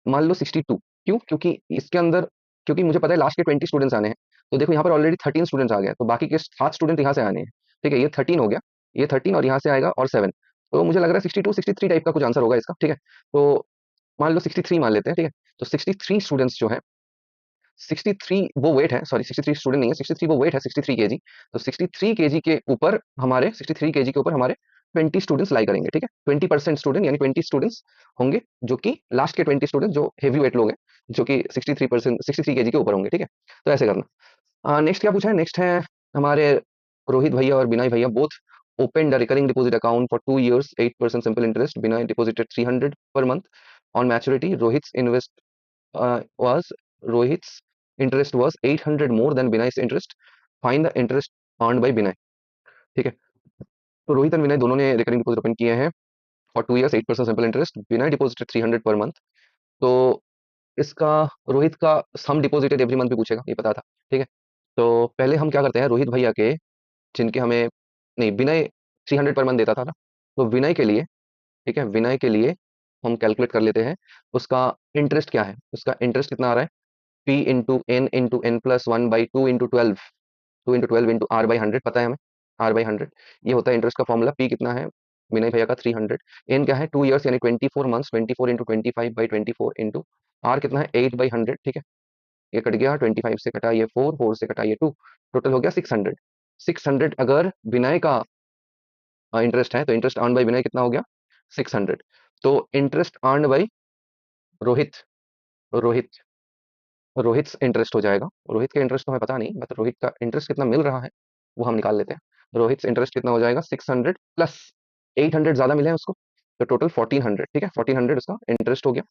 [SPEAKER 1] मान लो 62। क्यों? क्योंकि इसके अंदर, क्योंकि मुझे पता है लास्ट के 20 स्टूडेंट्स आने हैं। तो देखो यहाँ पर ऑलरेडी 13 स्टूडेंट्स आ गए हैं, तो बाकी के 7 स्टूडेंट यहाँ से आने हैं। ठीक है, ये 13 हो गया, ये 13 और यहाँ से आएगा और 7। तो मुझे लग रहा है 62 63 टाइप का कुछ आंसर होगा इसका। ठीक है, तो मान लो 63 मान लेते हैं। ठीक है, तो 63 स्टूडेंट्स जो है, 63 वो वेट है, सॉरी 63 स्टूडेंट नहीं है, 63 वो वेट है, 63 केजी। तो 63 केजी के ऊपर हमारे 63 केजी के ऊपर हमारे 20 स्टूडेंट्स लाई करेंगे। ठीक है, 20% स्टूडेंट यानी 20 स्टूडेंट्स होंगे, जो कि लास्ट के 20 स्टूडेंट जो हेवी वेट लोग हैं, जो कि 63% 63 केजी के ऊपर होंगे। ठीक है, तो ऐसे करना। नेक्स्ट क्या पूछा है? नेक्स्ट है हमारे रोहित भैया और बिनय भैया both opened a recurring deposit account for 2 years, 8% simple interest. Binay deposited 300 per month. On maturity, was Rohit's interest was 800 more than Binay's interest. Find the interest earned by Binay. ठीक है, तो रोहित और विनय दोनों ने रिकरिंग डिपॉजिट ओपन किए हैं for 2 years, 8% simple interest. Vinay deposited 300 per month. तो इसका, रोहित का सम डिपॉजिटेड एवरी मंथ भी पूछेगा, ये पता था। ठीक है, तो पहले हम क्या करते हैं, रोहित भैया के, जिनके हमें, नहीं, विनय 300 पर मंथ देता था ना, तो विनय के लिए, ठीक है, विनय के लिए हम कैलकुलेट कर लेते हैं उसका इंटरेस्ट क्या है। उसका इंटरेस्ट कितना आ रहा है? P into N plus one by two into 12, 2 into 12 into R by 100, पता है हमें, आर बाई 100। ये होता है इंटरेस्ट का फॉर्मूला। पी कितना है विनय भैया का? 300। एन क्या है? 2 years यानी 24 months, 24 into 25 by 24 into R कितना है? 8/100। ठीक है, ये कट गया, 25 से कटा ये 4, 4 से कटा ये 2, टोटल हो गया 600। 600 अगर विनय का इंटरेस्ट है, तो इंटरेस्ट अर्न बाई विनय कितना हो गया? 600। तो interest earn by Rohit, Rohit Rohit interest हो जाएगा। रोहित का इंटरेस्ट तो हमें पता नहीं, बट रोहित का इंटरेस्ट कितना मिल रहा है वो हम निकाल लेते हैं। रोहित इंटरेस्ट कितना हो जाएगा? 600 प्लस 800 ज्यादा मिले हैं उसको, तो टोटल 1400। ठीक है, 1400 उसका इंटरेस्ट हो गया।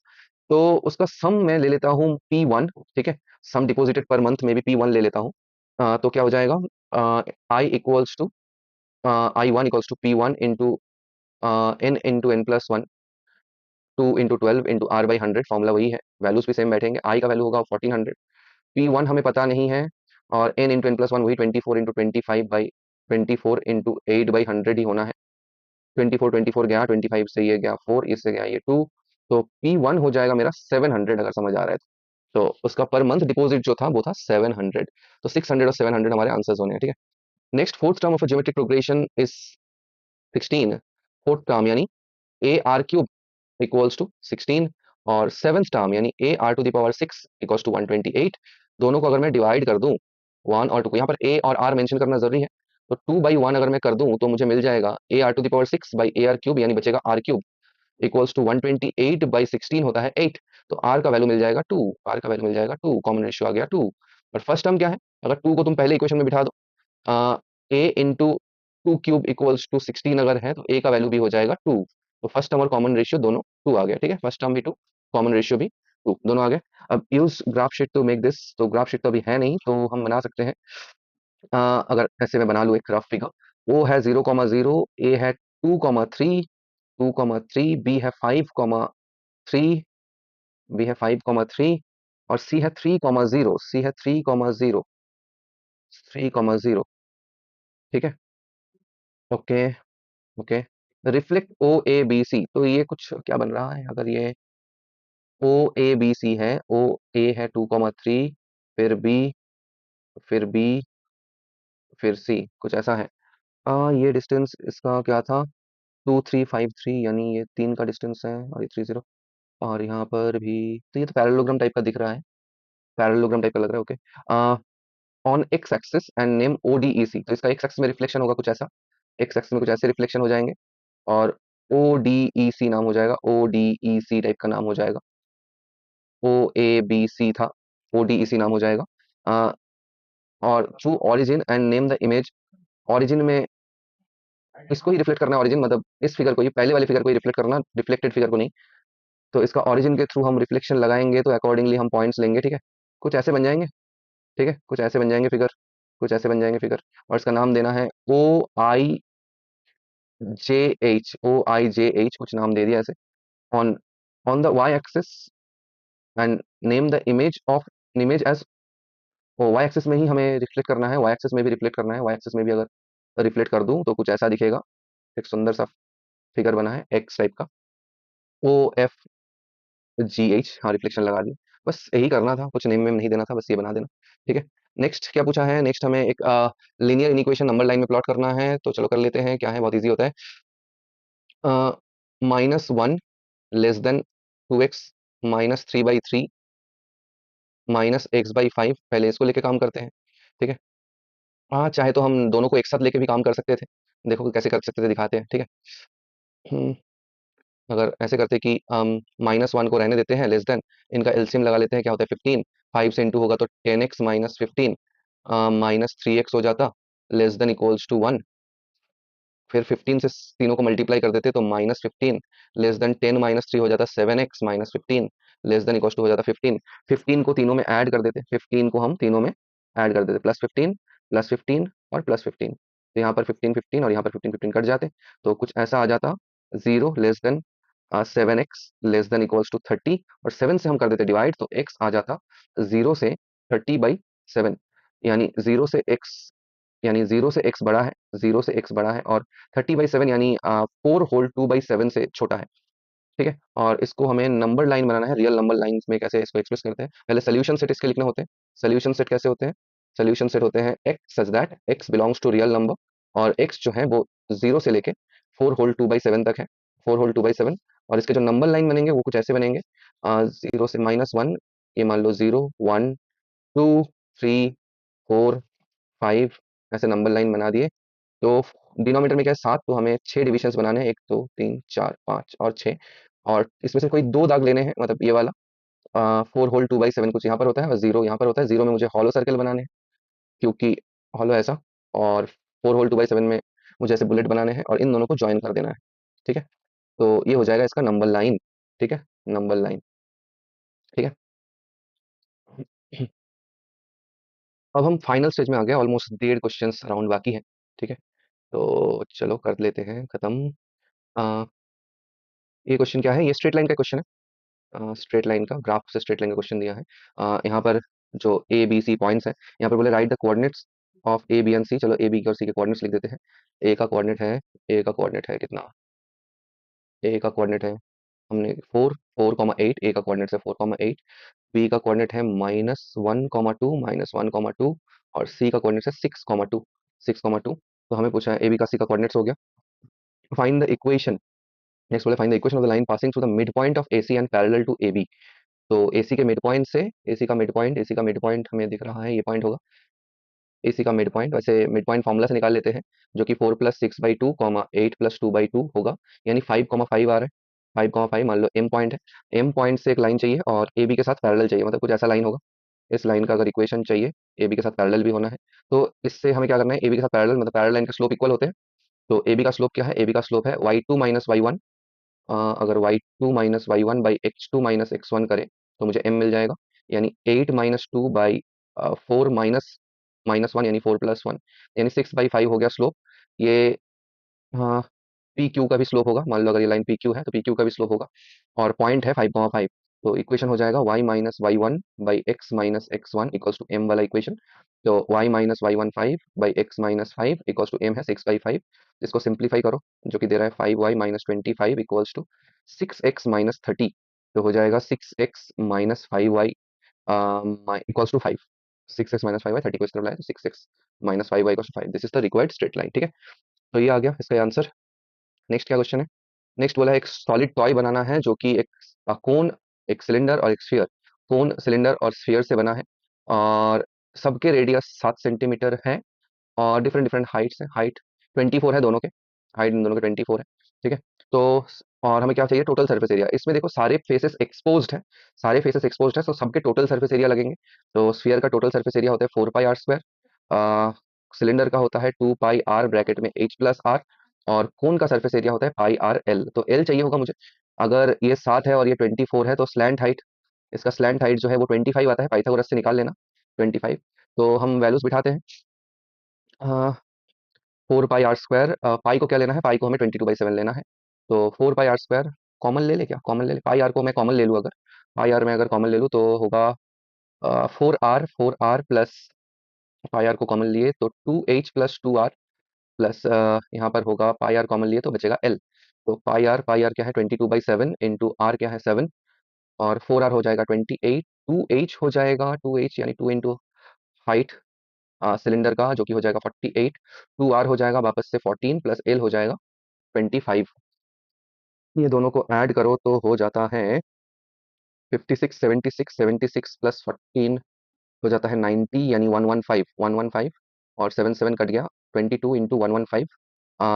[SPEAKER 1] तो उसका सम मैं ले लेता हूँ P1। ठीक है, सम डिपॉजिटेड पर मंथ में भी P1 ले लेता हूँ। तो क्या हो जाएगा? I equals to P1 into n+1, 2 into 12 into R/100, formula वही है, वैल्यूज भी सेम बैठेंगे। आई का वैल्यू होगा 1400, P1 हमें पता नहीं है, और n इंटू n+1 वही 24 इंटू 25 बाई 24 इंटू 8/100 ही होना है। 24 गया, 25 से ये गया 4, इससे गया ये 2। तो P1 हो जाएगा मेरा 700, अगर समझ आ रहा है तो उसका पर मंथ डिपॉजिट जो था वो था 700। तो 600 और 700 हमारे आंसर्स होने हैं। ठीक है, next fourth term of a geometric progression is 16। Fourth term यानी AR³ इक्वल्स टू 16, और सेवंथ टर्म यानी AR⁴ इक्वल्स टू 128। दोनों को अगर मैं डिवाइड कर दूं, 1 और 2 को, यहाँ पर A और R मेंशन करना जरूरी है। तो 2/1 अगर मैं कर दूं तो मुझे मिल जाएगा AR⁴ यानी बचेगा R³ इक्वल्स टू 128/16 होता है 8। तो R का वैल्यू मिल जाएगा 2, R का वैल्यू मिल जाएगा 2, कॉमन रेशियो आ गया 2। और फर्स्ट टर्म क्या है? अगर 2 को तुम पहले इक्वेशन में बिठा दो, A इंटू 2³ इक्वल्स टू 16 अगर है, तो A का वैल्यू भी हो जाएगा 2। तो फर्स्ट टर्म और कॉमन रेशियो दोनों 2 आ गया। ठीक है, फर्स्ट टर्म भी 2, कॉमन रेशियो भी 2, दोनों आ गए। अब use graph sheet to make this, तो ग्राफ शीट तो अभी है नहीं, तो हम बना सकते हैं। अगर ऐसे मैं बना लूँ एक ग्राफ फिगर, O है 0,0, A है 2,3, 2,3, B है 5,3, और C है 3,0, C है 3,0, 3,0। ठीक है, ओके, ओके। रिफ्लेक्ट OABC, तो ये कुछ क्या बन रहा है? अगर ये OABC है, OA है 2,3, फिर B, फिर B, फिर C, कुछ ऐसा है। ये डिस्टेंस इसका क्या था? 2,353, यानी ये 3 का डिस्टेंस है, और ये 30, और यहाँ पर भी। तो ये तो पैरेललोग्राम टाइप का दिख रहा है, पैरेललोग्राम टाइप का लग रहा है। Okay, on x axis and name ODEC, तो इसका एक्स एक्सिस में रिफ्लेक्शन होगा कुछ ऐसा, एक्स एक्सिस में कुछ ऐसे रिफ्लेक्शन हो जाएंगे, और ODEC नाम हो जाएगा, ODEC टाइप का नाम हो जाएगा। OABC था, ODEC नाम हो जाएगा। अ, और चू origin and name the image, origin में इसको ही रिफ्लेक्ट करना है, ऑरिजिन मतलब इस फिगर को ही, पहले वाले फिगर को ही रिफ्लेक्ट करना, रिफ्लेक्टेड फिगर को नहीं। तो इसका ऑरिजिन के थ्रू हम रिफ्लेक्शन लगाएंगे, तो अकॉर्डिंगली हम पॉइंट्स लेंगे। ठीक है, कुछ ऐसे बन जाएंगे। ठीक है, कुछ ऐसे बन जाएंगे फिगर, कुछ ऐसे बन जाएंगे फिगर। और इसका नाम देना है OIJH, कुछ नाम दे दिया ऐसे। On on the Y axis and name the image as, Y axis में ही हमें रिफ्लेक्ट करना है, वाई एक्सिस में भी रिफ्लेक्ट करना है। वाई एक्सिस में भी अगर रिफ्लेक्ट कर दूं तो कुछ ऐसा दिखेगा, एक सुंदर सा फिगर बना है एक्स टाइप का। OFGH, हाँ रिफ्लेक्शन लगा दी। बस यही करना था, कुछ नेम वेम नहीं देना था, बस ये बना देना। ठीक है। नेक्स्ट क्या पूछा है, नेक्स्ट हमें एक लीनियर इनिक्वेशन नंबर लाइन में प्लॉट करना है, तो चलो कर लेते हैं। क्या है, बहुत ईजी होता है। -1 < <2x -3/3 -x/5, पहले इसको लेके काम करते हैं। ठीक है। हाँ, चाहे तो हम दोनों को एक साथ लेके भी काम कर सकते थे। देखो कैसे कर सकते थे, दिखाते हैं। ठीक है। हम्म, अगर ऐसे करते कि -1 को रहने देते हैं, लेस देन, इनका एलसीएम लगा लेते हैं, क्या होता है 15, 5 से इंटू होगा तो 10x - 15 -3x हो जाता, लेस देन इक्वल्स टू 1। फिर 15 से तीनों को मल्टीप्लाई कर देते तो -15, लेस देन 10 - 3 हो जाता 7x - 15, less than equals to हो जाता 15। 15 को तीनों में ऐड कर देते, 15 को हम तीनों में ऐड कर देते, +15 और +15, तो यहाँ पर 15 15 और यहाँ पर 15 15 कट जाते, तो कुछ ऐसा आ जाता। 0 less than 7x less than equals to 30, और 7 से हम कर देते डिवाइड, तो x आ जाता 0 से 30/7, यानी 0 से x, यानी 0 से x बड़ा है, 0 से x बड़ा है, और 30/7 यानी 4 होल 2/7 से छोटा है। ठीक है। और इसको हमें नंबर लाइन बनाना है, रियल नंबर लाइन में कैसे इसको एक्सप्रेस करते हैं, पहले सोल्यूशन सेट इसके लिखने होते हैं। सोल्यूशन सेट कैसे होते हैं, सोल्यूशन सेट होते हैं x such that x belongs to real number, और x जो है वो 0 से लेके 4 होल 2/7 तक है, 4 होल 2/7। और इसके जो नंबर लाइन बनेंगे वो कुछ ऐसे बनेंगे, 0 से -1, ये मान लो 0 1 2 3 4 5, ऐसे नंबर लाइन बना दिए। तो डिनोमिनेटर में क्या है 7, तो हमें 6 डिविजन्स बनाने हैं, 1 2 3 4 5 और 6, और इसमें से कोई दो दाग लेने हैं, मतलब ये वाला 4 होल 2/7 कुछ यहाँ पर होता है और 0 यहाँ पर होता है। 0 में मुझे हॉलो सर्कल बनाने हैं, क्योंकि हॉलो ऐसा, और 4 होल 2/7 में मुझे ऐसे बुलेट बनाने हैं, और इन दोनों को ज्वाइन कर देना है। ठीक है। तो ये हो जाएगा इसका नंबर लाइन। ठीक है, नंबर लाइन। ठीक है। अब हम फाइनल स्टेज में आ गए, ऑलमोस्ट 1.5 क्वेश्चन अराउंड बाकी है। ठीक है। तो चलो कर लेते हैं खत्म। अ, ये क्वेश्चन क्या है, ये स्ट्रेट लाइन का क्वेश्चन है, स्ट्रेट लाइन का, ग्राफ से स्ट्रेट लाइन का क्वेश्चन दिया है। यहाँ पर जो ए बी सी पॉइंट्स हैं, यहाँ पर बोले write the coordinates of a B and c. चलो ए बी और सी के कोऑर्डिनेट्स लिख देते हैं। ए का कोऑर्डिनेट है, ए का कोऑर्डिनेट है कितना, ए का कोऑर्डिनेट है हमने 4 4,8, ए का कोऑर्डिनेट है 4,8, बी का कोऑर्डिनेट है -1,2 -1,2, और सी का कोऑर्डिनेट है 6,2 6,2। तो हमें पूछा है ए बी का सी का कोऑर्डिनेट्स हो गया। फाइंड द इक्वेशन, नेक्स्ट बोले find the equation of the line passing through the mid point of AC and parallel to A B. तो एसी के मिड पॉइंट से, एसी का मिड पॉइंट हमें दिख रहा है, ये पॉइंट होगा एसी का मिड पॉइंट। वैसे मिड पॉइंट फॉर्मूला से निकाल लेते हैं, जो कि 4 + 6/2 8 + 2/2 होगा, यानी 5,5 आ रहा है। 5,5 मान लो एम पॉइंट है, एम पॉइंट से एक लाइन चाहिए और ए बी के साथ पैरेलल चाहिए, मतलब कुछ ऐसा लाइन होगा। इस लाइन का अगर इक्वेशन चाहिए, ए बी के साथ पैरेलल भी होना है, तो इससे हमें क्या करना है, ए बी के साथ पैरेलल, मतलब पैरेलल लाइन के स्लोप इक्वल होते हैं। तो ए बी का स्लोप क्या है, ए बी का स्लोप है y2 - y1। अगर y2 - y1/x2 - x1 करें तो मुझे m मिल जाएगा, यानी 8 - 2/4 -1, यानी 4 + 1, यानी 6/5 हो गया स्लोप। ये, हाँ, पी क्यू का भी स्लोप होगा, मान लो अगर ये लाइन पी क्यू है तो पी क्यू का भी स्लोप होगा, और पॉइंट है 5,5। तो इक्वेशन हो जाएगा y - y1/x - x1 = m वाला इक्वेशन। तो y - y15/x - 5 = m है 6/5। इसको सिंप्लीफाई करो, जो कि दे रहा है 5y - 25 = 6x - 30। तो हो जाएगा 6x - 5y = 5। 6x - 5y, 30 को इस तरफ लाए तो 6x - 5y = 5। This is the required straight line. ठीक है। तो ये आ गया इसका आंसर। नेक्स्ट क्या क्वेश्चन है, नेक्स्ट बोला है एक सॉलिड टॉय बनाना है, जो कि एक कोन, एक सिलेंडर और एक स्फीयर, कोन सिलेंडर और स्फीयर से बना है, और सबके रेडियस 7 सेंटीमीटर है, और डिफरेंट डिफरेंट हाइट्स है, हाइट 24 है दोनों के, हाइट इन दोनों के 24 है। ठीक है। तो और हमें क्या चाहिए, टोटल सरफेस एरिया। इसमें देखो सारे फेसेस एक्सपोज्ड है, सारे फेसेस एक्सपोज्ड है, तो सबके टोटल सरफेस एरिया लगेंगे। तो स्फीयर का टोटल सरफेस एरिया होता है 4πr², सिलेंडर का होता है 2πr ब्रैकेट में h+r, और कोन का सरफेस एरिया होता है πr/l। तो l चाहिए होगा मुझे, अगर ये 7 है और ये 24 है, तो स्लैंट हाइट, इसका स्लैंट हाइट जो है वो 25 आता है, पाइथागोरस से निकाल लेना 25। तो हम वैल्यूज बिठाते हैं। 4πr², पाई को क्या लेना है, पाई को हमें 22/7 लेना है। तो 4πr² कॉमन ले ले, क्या कॉमन ले ले, पाई आर को मैं कॉमन ले लूँ, अगर पाई आर में अगर कॉमन ले लूँ तो होगा 4r प्लस पाई आर को कॉमन लिए तो 2h + 2r, प्लस यहाँ पर होगा पाई आर कॉमन लिए तो बचेगा एल। तो पाई आर क्या है 22/7 इंटू आर क्या है 7, और 4 आर हो जाएगा 28, 2 एच हो जाएगा, 2 एच यानी 2 इंटू हाइट सिलेंडर का जो कि हो जाएगा 48, 2 आर हो जाएगा वापस से 14 प्लस एल हो जाएगा 25। ये दोनों को ऐड करो तो हो जाता है 56, 76, 76 प्लस 14 हो जाता है 90 यानी 115, 115, और 7 7 कट गया, 22 इंटू 115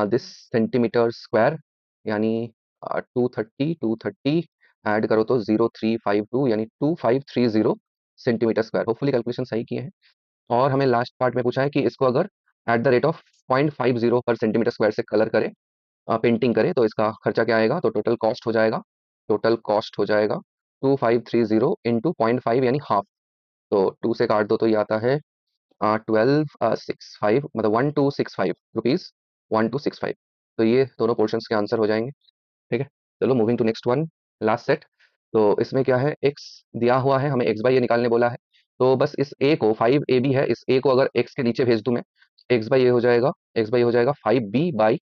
[SPEAKER 1] दिस सेंटीमीटर स्क्वायर, यानी 230, 230 ऐड करो तो 0352 यानी 2530 सेंटीमीटर स्क्वायर। होपफुली कैलकुलेशन सही किए हैं। और हमें लास्ट पार्ट में पूछा है कि इसको अगर एट द रेट ऑफ 0.50 पर सेंटीमीटर स्क्वायर से कलर करें, पेंटिंग करें, तो इसका खर्चा क्या आएगा। तो टोटल कॉस्ट हो जाएगा 2530 इंटू 0.5 यानी हाफ। तो 2 से काट दो तो ये आता है 1265, मतलब 1265 रुपीज, 1265। तो ये दोनों पोर्शंस के आंसर हो जाएंगे। ठीक है, चलो moving to next one, last set. तो इसमें क्या है, एक्स दिया हुआ है, हमें एक्स बाई ए निकालने बोला है। तो बस इस ए को 5ab है, इस ए को अगर एक्स के नीचे भेज दूं मैं, एक्स बाई ए हो जाएगा, एक्स बाई हो जाएगा 5b/a-b,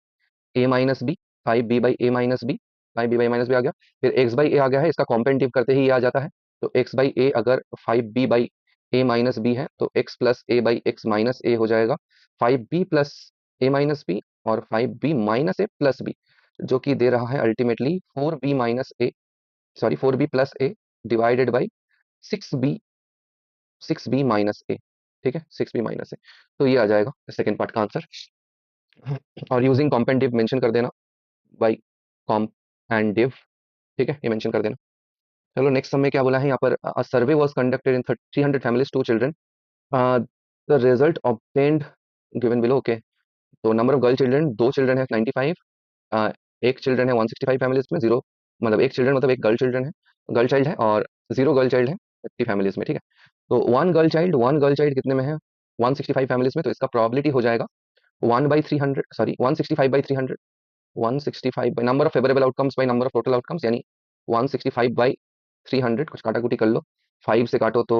[SPEAKER 1] 5b/a-b, 5b/a-b आ गया। फिर एक्स बाई ए आ गया है, इसका कॉम्पेंटिव करते ही ये आ जाता है। तो एक्स बाई ए अगर 5b/a-b है तो x plus a by x minus a हो जाएगा 5b+a-b और 5b-a+b, जो कि दे रहा है ultimately 4b-a, sorry 4b+a divided by 6b, 6b-a। ठीक है, 6b-a। तो ये आ जाएगा सेकेंड पार्ट का आंसर। और यूजिंग कॉम्पेंटिव मेंशन कर देना, बाई कॉम्प एंड डिव। ठीक है, ये मेंशन कर देना। चलो नेक्स्ट समय क्या बोला है यहाँ पर, survey was conducted in 300 families, 2 children, the result obtained given below. Okay, तो number of girl children, 2 children है 95, एक चिल्ड्रन है 165 फैमिलीज में, जीरो, मतलब एक चिल्ड्रन मतलब एक गर्ल चाइल्ड है, और जीरो गर्ल चाइल्ड है 50 फैमिलीज में। ठीक है, तो वन गर्ल चाइल्ड कितने में है 165 फैमिलीज में, तो इसका प्रोबेबिलिटी हो जाएगा 1/300, sorry 165/300, 165 by number of favourable outcomes by number of total outcomes, यानी 165/300। कुछ काटा कुटी कर लो, 5 से काटो तो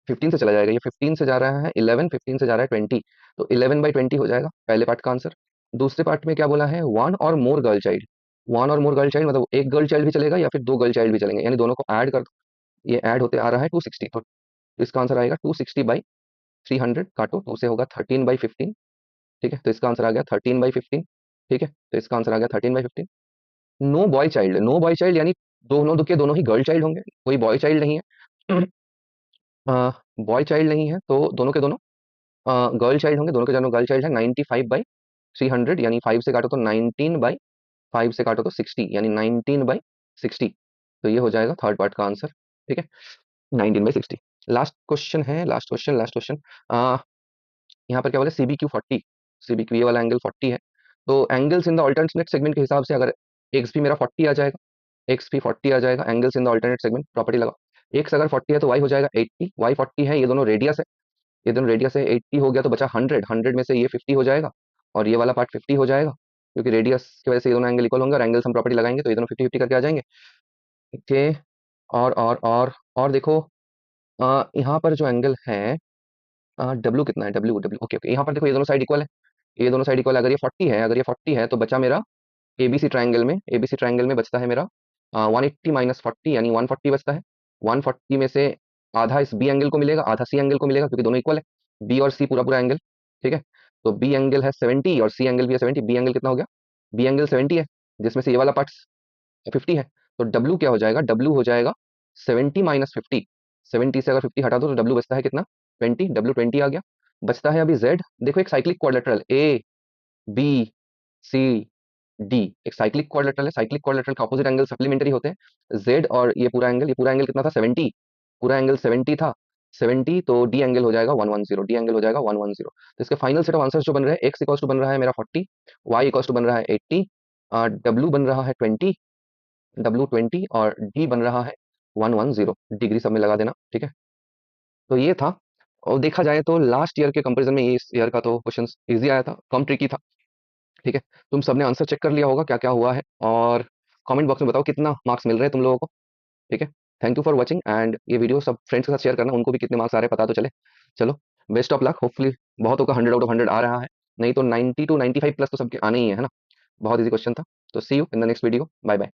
[SPEAKER 1] 15 से चला जाएगा, ये 15 से जा रहा है 11, 15 से जा रहा है 20, तो 11/20 हो जाएगा पहले पार्ट का आंसर। दूसरे पार्ट में क्या बोला है, वन और मोर गर्ल चाइल्ड, मतलब एक गर्ल चाइल्ड भी चलेगा या फिर 2 गर्ल चाइल्ड भी चलेंगे, यानी दोनों को ऐड कर दो, ये ऐड होते आ रहा है 260, तो इसका आंसर आएगा 260/300, काटो तो उसे होगा 13/15। ठीक है, तो इसका आंसर आ गया 13/15। ठीक है, तो इसका आंसर आ गया 13/15। नो बॉय चाइल्ड यानी दोनों के दोनों ही गर्ल चाइल्ड होंगे, कोई बॉय चाइल्ड नहीं है। बॉय चाइल्ड नहीं है तो दोनों के दोनों गर्ल चाइल्ड होंगे, दोनों के दोनों गर्ल चाइल्ड है। 95/300 यानी 5 से काटो तो 19/5 से काटो तो 60, यानी 19/60। तो ये हो जाएगा थर्ड पार्ट का आंसर। ठीक है, 19/60। लास्ट क्वेश्चन है, लास्ट क्वेश्चन। यहाँ पर क्या बोले, CBQ 40, CBQ ये वाला एंगल 40 है। तो angles in the alternate segment के हिसाब से अगर एक्स भी मेरा 40 आ जाएगा, एक्स भी 40 आ जाएगा, angles in the alternate segment property लगा। एक्स अगर 40 है तो वाई हो जाएगा 80, वाई 40 है, ये दोनों रेडियस है, ये दोनों रेडियस है, 80 हो गया तो बचा 100, 100 में से ये 50 हो जाएगा और ये वाला पार्ट 50 हो जाएगा, क्योंकि रेडियस की वजह से ये दोनों एंगल इक्वल होंगे, और एंगल्स हम प्रॉपर्टी लगाएंगे तो ये दोनों 50-50 करके आ जाएंगे। ओके, और देखो, यहाँ पर जो एंगल है, डब्ल्यू कितना है, डब्ल्यू डब्ल्यू ओके ओके, यहाँ पर देखो ये दोनों साइड इक्वल है, ये दोनों साइड इक्वल है। अगर ये 40 है, तो बचा मेरा एबीसी ट्राइंगल में बचता है मेरा 180 - 40 यानी 140 बचता है। 140 में से आधा इस बी एंगल को मिलेगा, आधा सी एंगल को मिलेगा, क्योंकि दोनों इक्वल है, बी और सी पूरा पूरा एंगल। ठीक है, तो बी एंगल है 70 और सी एंगल भी है 70। बी एंगल कितना हो गया, बी एंगल 70 है, जिसमें से ये वाला पार्ट 50 है। तो डब्ल्यू क्या हो जाएगा, डब्ल्यू हो जाएगा 70 - 50, 70 से अगर 50 हटा दो तो डब्ल्यू बचता है कितना, 20, डब्ल्यू 20 आ गया। बचता है अभी जेड, देखो एक cyclic quadrilateral A B C D, एक साइक्लिक क्वाड्रिलेटरल है, साइक्लिक क्वाड्रिलेटरल के ऑपोजिट एंगल सप्लीमेंट्री होते हैं, जेड और ये पूरा एंगल कितना था 70, पूरा एंगल 70 था, 70, तो डी एंगल हो जाएगा 110, डी एंगल हो जाएगा 110। तो इसके फाइनल सेट ऑफ आंसर्स जो बन रहे हैं, एक्स इक्वल्स टू बन रहा है मेरा 40, वाई इक्वल्स टू बन रहा है 80, डब्ल्यू बन रहा है 20, डब्ल्यू 20, और डी बन रहा है 110, डिग्री सब में लगा देना। ठीक है, तो ये था। और देखा जाए तो लास्ट ईयर के कंपैरिजन में इस ईयर का तो क्वेश्चन इजी आया था, कम ट्रिकी था। ठीक है, तुम सबने आंसर चेक कर लिया होगा क्या क्या हुआ है, और कमेंट बॉक्स में बताओ कितना मार्क्स मिल रहे हैं तुम लोगों को। ठीक है, thank you for watching, and ये वीडियो सब फ्रेंड्स के साथ शेयर करना, उनको भी कितने मार्क्स आ रहे हैं पता तो चले। चलो, बेस्ट ऑफ लक, होपफुली बहुतों का 100 आउट ऑफ 100 आ रहा है। नहीं तो 90 to 95 प्लस तो सबके आने ही है ना। बहुत इजी क्वेश्चन था। तो see you in the next video. Bye bye.